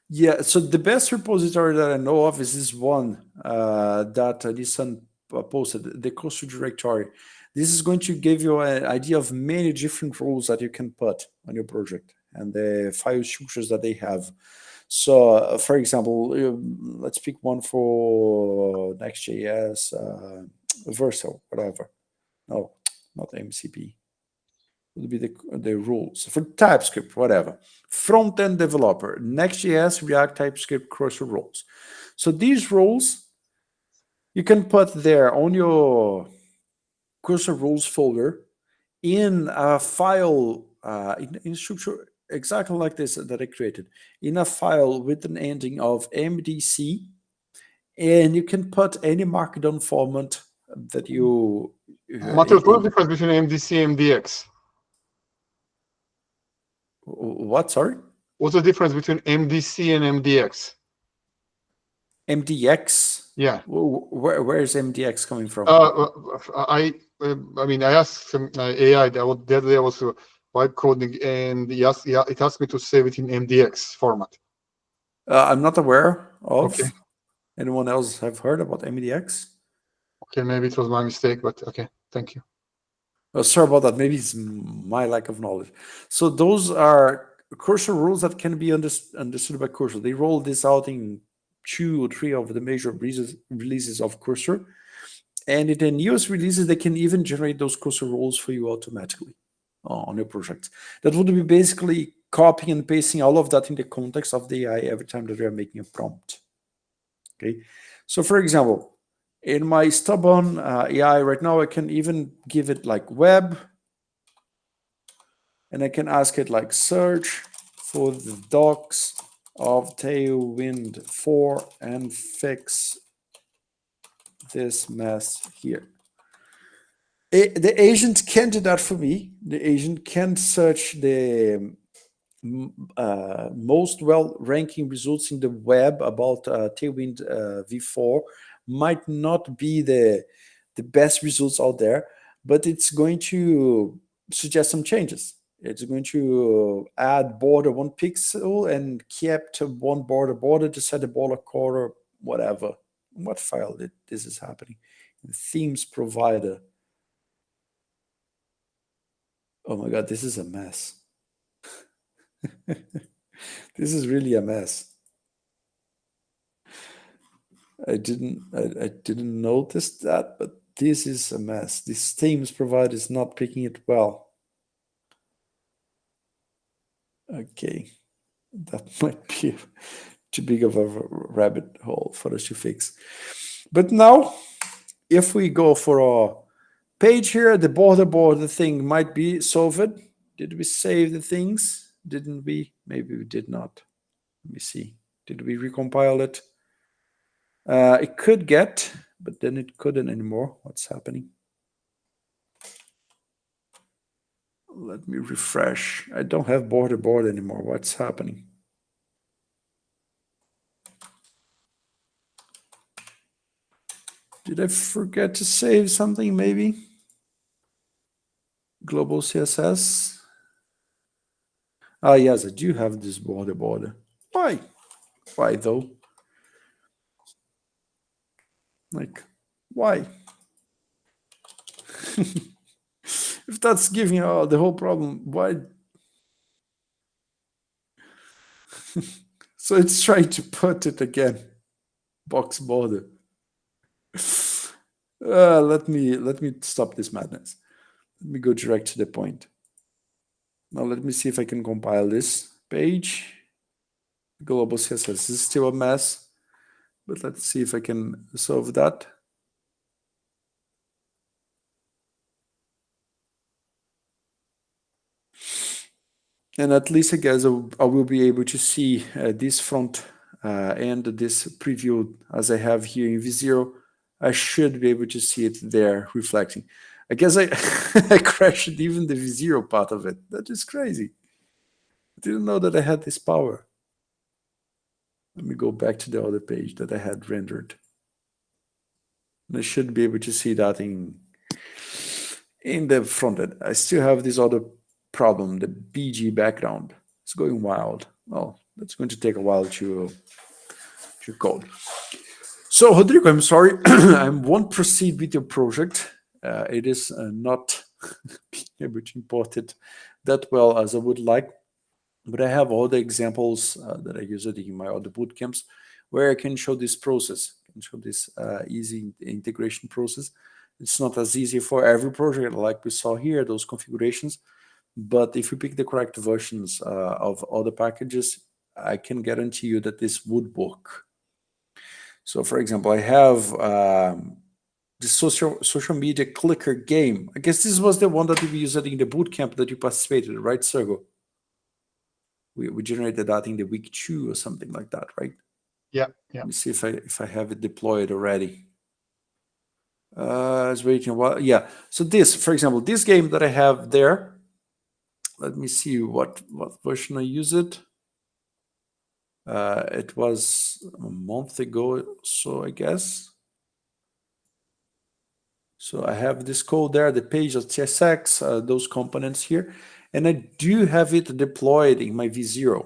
Yeah. So the best repository that I know of is this one that Nissan posted, the cursor directory. This is going to give you an idea of many different rules that you can put on your project and the file structures that they have. So, for example, let's pick one for Next.js, Vercel, whatever. No, not MCP. It would be the rules. For TypeScript, whatever. Front-end developer, Next.js, React, TypeScript, cursor rules. So these rules, you can put there on your cursor rules folder in a file, in structure exactly like this that I created, in a file with an ending of MDC, and you can put any markdown format that you... Mateus, what's the difference between MDC and MDX? What, sorry? What's the difference between MDC and MDX? MDX? Yeah. Where is MDX coming from? I mean, I asked some AI the other day I was vibe coding, and it asked me to save it in MDX format. I'm not aware of. Okay. Anyone else have heard about MDX? Okay, maybe it was my mistake, but okay, thank you. Oh, sorry about that. Maybe it's my lack of knowledge. So those are cursor rules that can be understood by cursor. They roll this out in 2 or 3 of the major releases of cursor. And in the newest releases, they can even generate those cursor rules for you automatically on your project. That would be basically copying and pasting all of that in the context of the AI every time that we are making a prompt. Okay. So for example, in my stubborn AI right now, I can even give it like web, and I can ask it like search for the docs of Tailwind 4 and fix this mess here. The agent can do that for me. The agent can search the most well-ranking results in the web about Tailwind v4. Might not be the best results out there, but it's going to suggest some changes. It's going to add border 1 pixel and kept 1 border to set the border color, whatever. What file this is happening? Themes provider. Oh my God, this is a mess. This is really a mess. I didn't notice that, but this is a mess. This themes provider is not picking it well. Okay, that might be too big of a rabbit hole for us to fix. But now, if we go for a page here, the border thing might be solved. Did we save the things? Didn't we? Maybe we did not. Let me see. Did we recompile it? It could get, but then it couldn't anymore. What's happening? Let me refresh. I don't have border anymore. What's happening? Did I forget to save something maybe? Global CSS. Ah, yes, I do have this border. Why? Why though? Like, why? If that's giving you the whole problem, why? So it's trying to put it again. Box border. Let me stop this madness. Let me go direct to the point. Now let me see if I can compile this page. Global CSS. This is still a mess, but let's see if I can solve that. And at least I guess I will be able to see this front and this preview as I have here in V0. I should be able to see it there reflecting. I guess I crashed even the V0 part of it. That is crazy. I didn't know that I had this power. Let me go back to the other page that I had rendered. And I should be able to see that in the front end. I still have this other problem, the BG background. It's going wild. Well, that's going to take a while to code. So, Rodrigo, I'm sorry, I won't proceed with your project. It is not being able to import it that well as I would like, but I have all the examples that I used in my other bootcamps where I can show this process, I can show this easy integration process. It's not as easy for every project like we saw here, those configurations, but if you pick the correct versions of other packages, I can guarantee you that this would work. So, for example, I have the social media clicker game. I guess this was the one that we used in the bootcamp that you participated in, right, Sergo? We generated that in the week 2 or something like that, right? Yeah. Let me see if I have it deployed already. I was waiting a while. Yeah. So this, for example, this game that I have there. Let me see what version I use it. It was a month ago, so I guess. So I have this code there, the page of TSX, those components here, and I do have it deployed in my V0,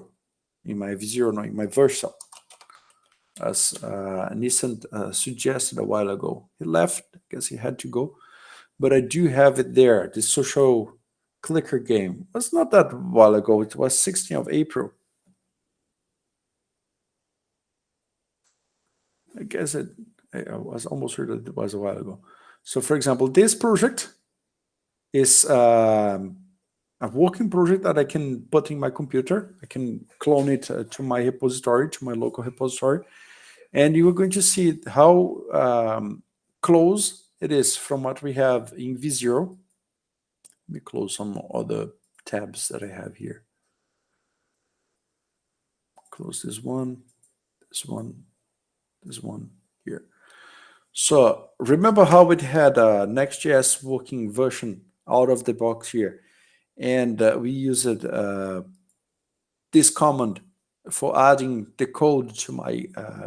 in my Vercel, as Nissan suggested a while ago. He left, I guess he had to go, but I do have it there, the social clicker game. It's not that while ago. It was 16th of April. I guess I was almost sure that it was a while ago. So for example, this project is a working project that I can put in my computer. I can clone it to my repository, to my local repository. And you are going to see how close it is from what we have in V0. Let me close some other tabs that I have here. Close this one here. So remember how it had a Next.js working version out of the box here. And we used this command for adding the code to my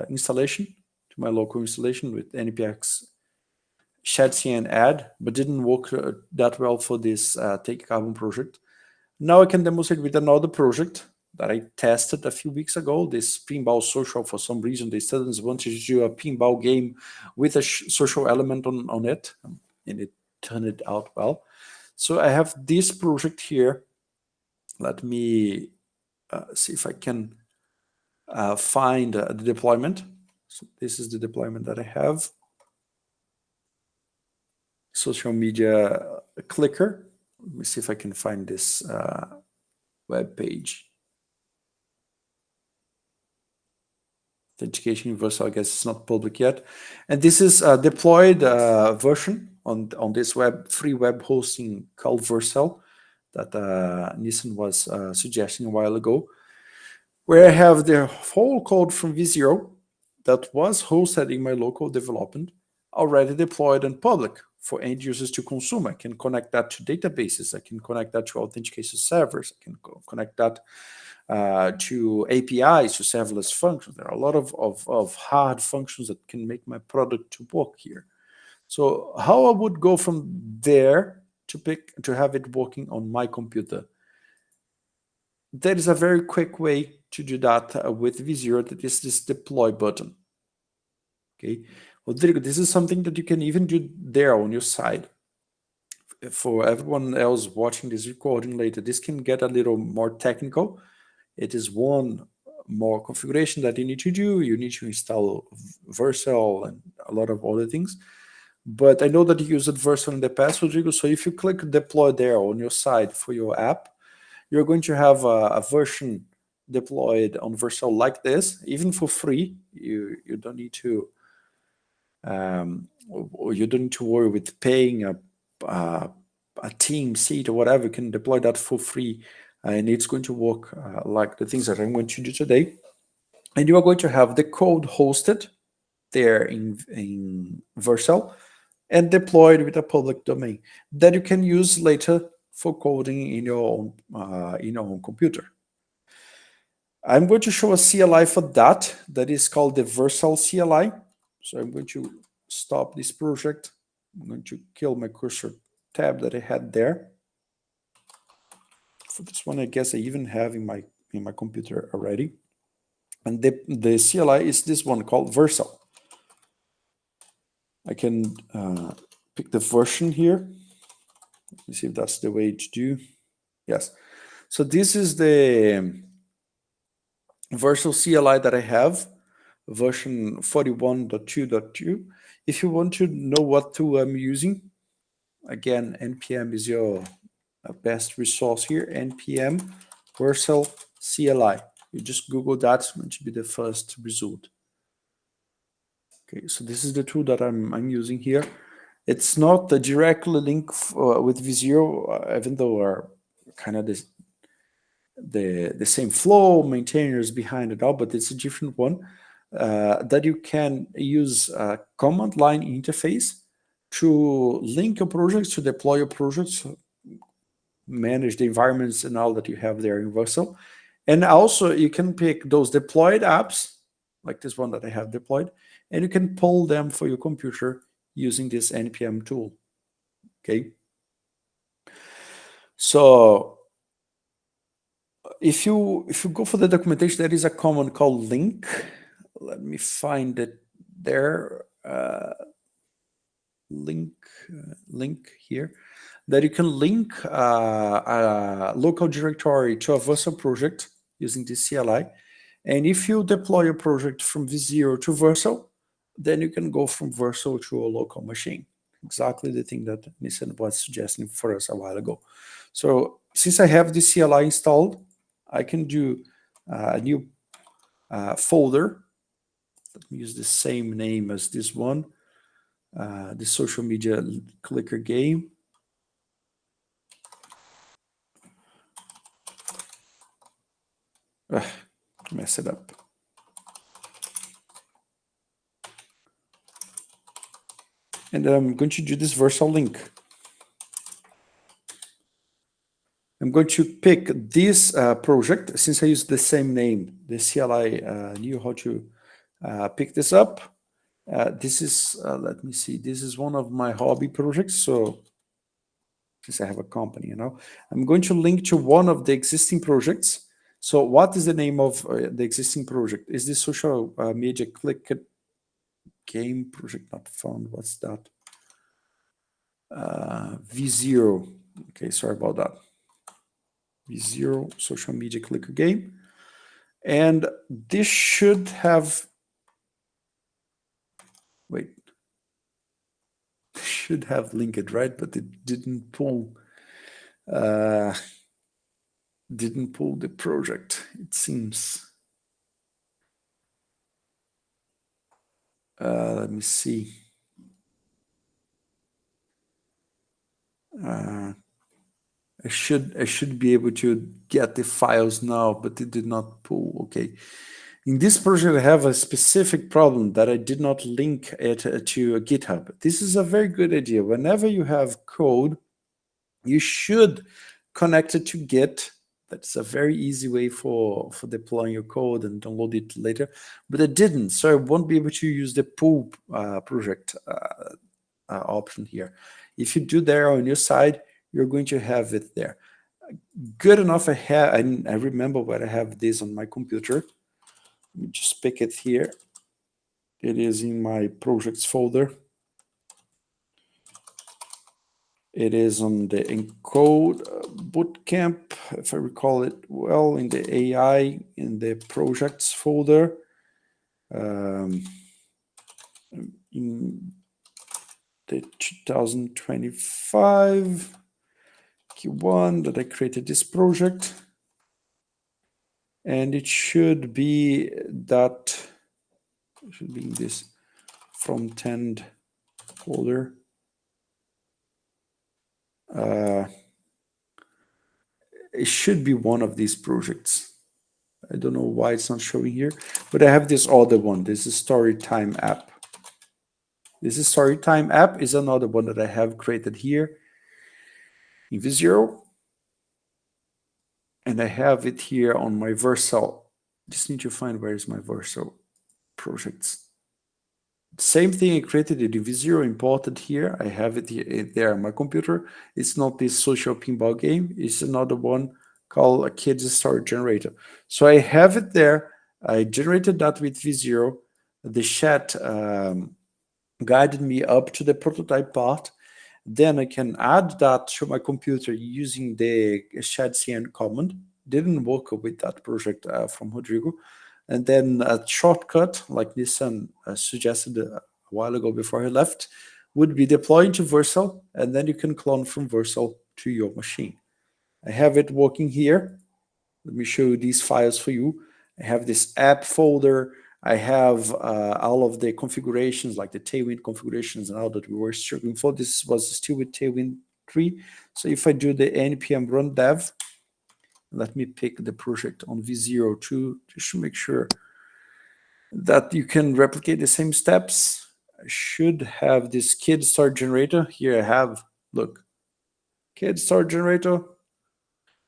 installation, to my local installation with npx shadcn add, but didn't work that well for this Take Carbon project. Now I can demonstrate with another project that I tested a few weeks ago, this Pinball Social. For some reason, the students wanted to do a pinball game with a social element on it, and it turned out well. So I have this project here. Let me see if I can find the deployment. So this is the deployment that I have. Social media clicker. Let me see if I can find this web page. Authentication Vercel, I guess it's not public yet. And this is a deployed version on this free web hosting called Vercel that Nissan was suggesting a while ago, where I have the whole code from V0 that was hosted in my local development already deployed and public for end users to consume. I can connect that to databases. I can connect that to authentication servers. I can connect that to APIs, to serverless functions. There are a lot of hard functions that can make my product to work here. So how I would go from there to have it working on my computer? There is a very quick way to do that with V0, that is this deploy button. Okay, Rodrigo, this is something that you can even do there on your side. For everyone else watching this recording later, this can get a little more technical. It is one more configuration that you need to do. You need to install Vercel and a lot of other things. But I know that you used Vercel in the past, Rodrigo. So if you click deploy there on your side for your app, you're going to have a version deployed on Vercel like this, even for free. You don't need to worry with paying a team seat or whatever. You can deploy that for free, and it's going to work like the things that I'm going to do today. And you are going to have the code hosted there in Vercel and deployed with a public domain that you can use later for coding in your own computer. I'm going to show a CLI for that is called the Vercel CLI. So I'm going to stop this project. I'm going to kill my cursor tab that I had there. For this one, I guess I even have in my computer already. And the CLI is this one called Vercel. I can pick the version here. Let me see if that's the way to do. Yes. So this is the Vercel CLI that I have, version 41.2.2. If you want to know what tool I'm using, again, NPM is your best resource here. NPM Vercel CLI. You just Google that, it's going to be the first result. Okay, so this is the tool that I'm using here. It's not a directly link with V0, even though are kind of the same flow, maintainers behind it all, but it's a different one that you can use a command line interface to link your projects, to deploy your projects, manage the environments and all that you have there in Vercel. And also you can pick those deployed apps, like this one that I have deployed, and you can pull them for your computer using this npm tool. Okay. So if you go for the documentation, there is a command called link. Let me find it there. Link here. that you can link a local directory to a Vercel project using the CLI. And if you deploy a project from V0 to Vercel, then you can go from Vercel to a local machine. Exactly the thing that Nissan was suggesting for us a while ago. So since I have the CLI installed, I can do a new folder. Let me use the same name as this one, the social media clicker game. Mess it up. And I'm going to do this Vercel link. I'm going to pick this project. Since I use the same name, the CLI knew how to pick this up. This is, let me see, this is one of my hobby projects. So since I have a company, I'm going to link to one of the existing projects. So what is the name of the existing project? Is this social media click game project not found? What's that? V0. Okay, sorry about that. V0 social media clicker game. And this should have, wait, should have linked, right? But it didn't pull. Didn't pull the project, it seems. Let me see. I should be able to get the files now, but it did not pull. Okay. In this project, I have a specific problem that I did not link it to GitHub. This is a very good idea. Whenever you have code, you should connect it to Git. That's a very easy way for deploying your code and download it later. But I didn't, so I won't be able to use the pull project option here. If you do there on your side, you're going to have it there. Good enough, I remember where I have this on my computer. Let me just pick it here. It is in my projects folder. It is on the encode bootcamp, if I recall it well, in the AI, in the projects folder. In the 2025 Q1 that I created this project. And it should be that, it should be in this front-end folder. It should be one of these projects. I don't know why it's not showing here, but I have this other one. This is Storytime app. This is Storytime app is another one that I have created here in V0. And I have it here on my Vercel. Just need to find where is my Vercel projects. Same thing, I created it in V0, imported here. I have it here, there on my computer. It's not this social pinball game. It's another one called a Kids Story Generator. So I have it there. I generated that with V0. The chat guided me up to the prototype part. Then I can add that to my computer using the shadcn command. Didn't work with that project from Rodrigo. And then a shortcut, like Nissan suggested a while ago before he left, would be deploying to Vercel, and then you can clone from Vercel to your machine. I have it working here. Let me show you these files for you. I have this app folder. I have all of the configurations, like the Tailwind configurations and all that we were struggling for. This was still with Tailwind 3. So if I do the npm run dev, let me pick the project on V0 too, just to make sure that you can replicate the same steps. I should have this kid start generator. Here I have, look, kid start generator.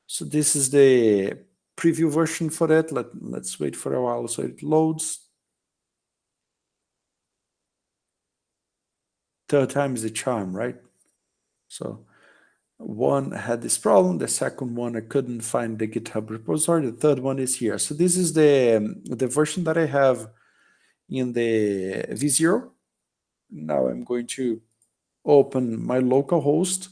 So this is the preview version for that. Let's wait for a while so it loads. Third time is the charm, right? So one had this problem. The second one, I couldn't find the GitHub repository. The third one is here. So this is the version that I have in the V0. Now I'm going to open my local host,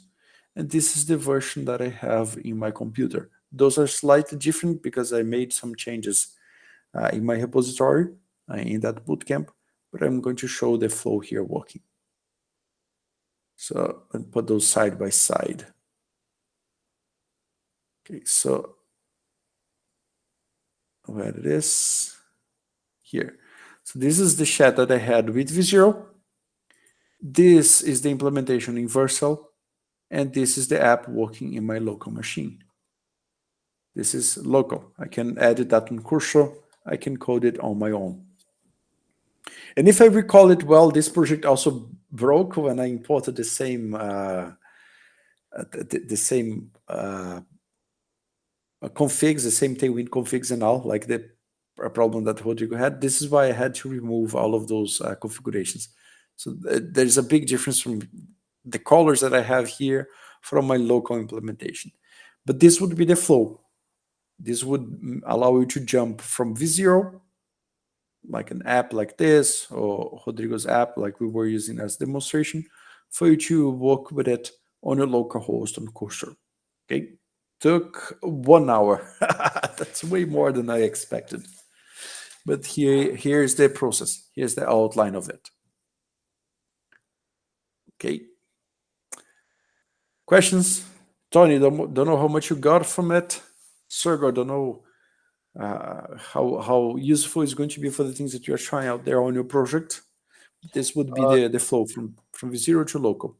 and this is the version that I have in my computer. Those are slightly different because I made some changes in my repository in that bootcamp, but I'm going to show the flow here working. So I'll put those side by side. Okay, so where it is here. So this is the chat that I had with Visio. This is the implementation in Vercel, and this is the app working in my local machine. This is local. I can edit that in Cursor. I can code it on my own. And if I recall it well, this project also broke when I imported the same configs, the same Tailwind configs and all, like the problem that Rodrigo had. This is why I had to remove all of those configurations. So there's a big difference from the colors that I have here from my local implementation. But this would be the flow. This would allow you to jump from V0, like an app like this, or Rodrigo's app like we were using as demonstration, for you to work with it on your local host on Cursor. Okay, took 1 hour. That's way more than I expected. But here's the process. Here's the outline of it. Okay. Questions? Tony, don't know how much you got from it. Sergio, don't know how useful it's going to be for the things that you're trying out there on your project. This would be the flow from V0 to local.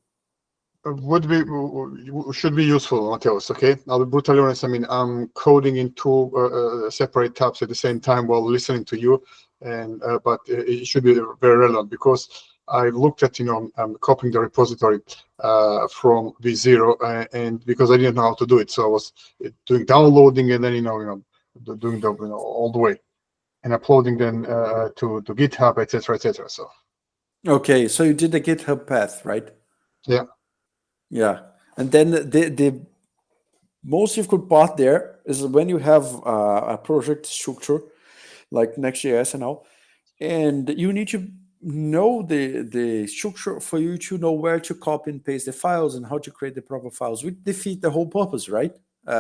Should be useful, Mateus. Okay, I'll be brutally honest. I mean, I'm coding in two separate tabs at the same time while listening to you, and but it should be very relevant because I looked at copying the repository from V0, and because I didn't know how to do it, so I was doing downloading and then doing the all the way and uploading them to GitHub, etc., etc. So okay, so you did the GitHub path, right? Yeah. Yeah, and then the most difficult part there is when you have a project structure like Next.js and all, and you need to know the structure for you to know where to copy and paste the files and how to create the proper files. We defeat the whole purpose, right?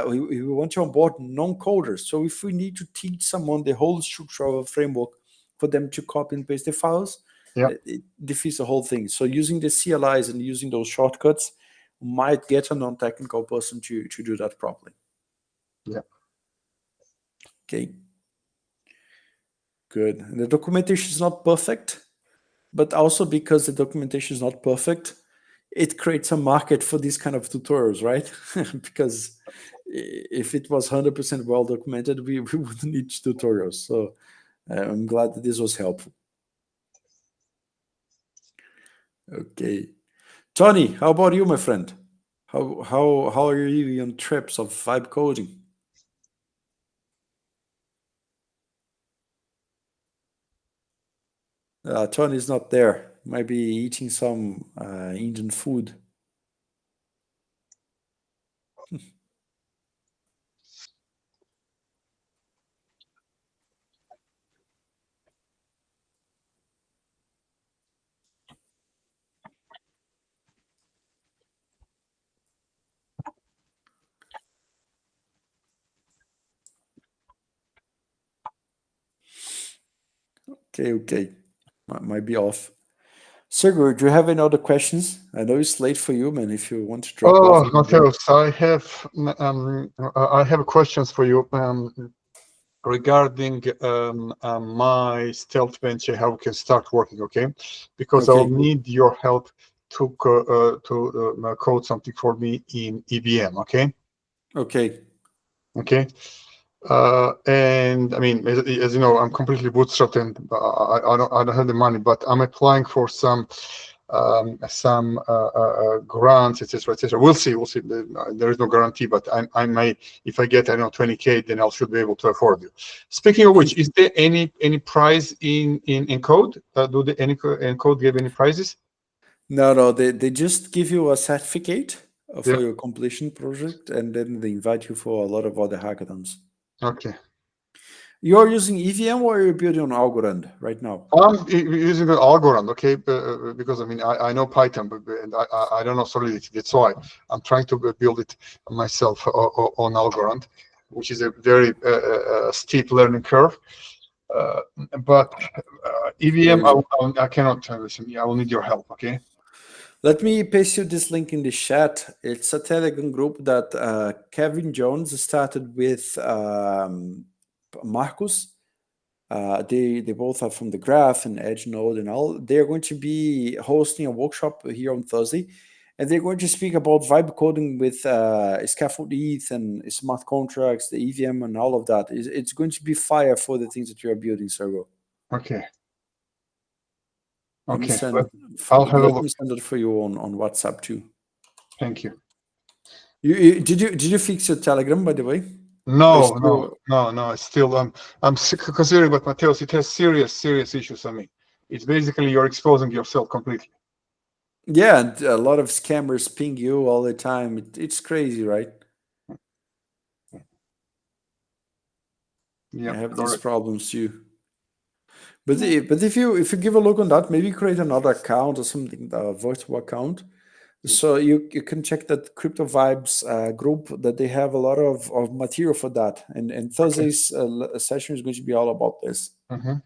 We want to onboard non-coders. So if we need to teach someone the whole structure of a framework for them to copy and paste the files, yeah, it defeats the whole thing. So using the CLIs and using those shortcuts might get a non-technical person to do that properly. Yeah. Okay. Good. And the documentation is not perfect, but also because the documentation is not perfect, it creates a market for these kind of tutorials, right? Because if it was 100% well documented, we wouldn't need tutorials. So I'm glad that this was helpful. Okay. Tony, how about you, my friend? How are you on trips of vibe coding? Tony's not there. Might be eating some Indian food. Okay. Might be off. Sergio, do you have any other questions? I know it's late for you, man. If you want to drop off. Mateus, I have questions for you regarding my stealth venture, how we can start working, okay? Because Okay. I'll need your help to code something for me in EVM, okay? Okay. Okay. And I mean, as you know, I'm completely bootstrapped and I don't have the money, but I'm applying for some grants, etc., etc. We'll see. There is no guarantee, but I may, if I get 20K, then I should be able to afford it. Speaking of which, is there any prize in code? Do the any code give any prizes? No. They just give you a certificate for Yeah. your completion project, and then they invite you for a lot of other hackathons. Okay. You're using EVM or you're building on Algorand right now? I'm using an Algorand, okay, because I mean I know Python, and I don't know Solidity. That's why I'm trying to build it myself on Algorand, which is a very steep learning curve. But EVM, I cannot listen. I will need your help, okay? Let me paste you this link in the chat. It's a Telegram group that Kevin Jones started with Marcus. They both are from the Graph and Edge Node and all. They're going to be hosting a workshop here on Thursday, and they're going to speak about vibe coding with scaffold ETH and smart contracts, the EVM, and all of that. It's going to be fire for the things that you are building, Sergo. Okay. Let me Okay. send, I'll have a let look. me send it for you on WhatsApp too. Thank you. Did you fix your Telegram, by the way? No. It's still I'm considering, but Mateos, it has serious issues. I mean, it's basically you're exposing yourself completely. Yeah, and a lot of scammers ping you all the time. It's crazy, right? Yeah, I have these correct. problems too. But if you give a look on that, maybe create another account or something, a virtual account, so you can check that Crypto Vibes group, that they have a lot of material for that. And Thursday's session is going to be all about this. Mm-hmm.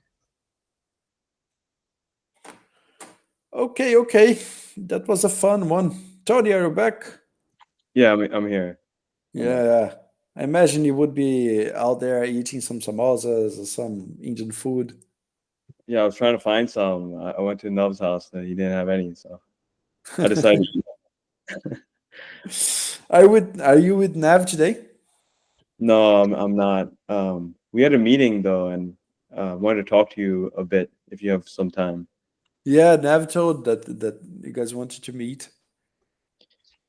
Okay, that was a fun one. Tony, are you back? Yeah, I'm here. Yeah, I imagine you would be out there eating some samosas or some Indian food. Yeah, I was trying to find some. I went to Nub's house and he didn't have any, so I decided. Are you with Nav today? No, I'm not. We had a meeting though, and wanted to talk to you a bit if you have some time. Yeah, Nav told that you guys wanted to meet.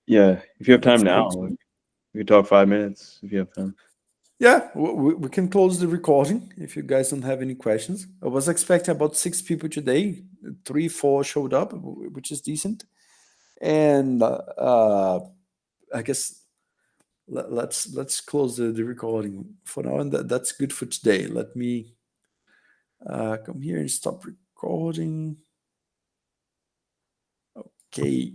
Yeah, if you have time That's now, great. we could talk 5 minutes if you have time. Yeah, we can close the recording if you guys don't have any questions. I was expecting about 6 people today. 3, 4 showed up, which is decent. And I guess let's close the recording for now, and that's good for today. Let me come here and stop recording. Okay.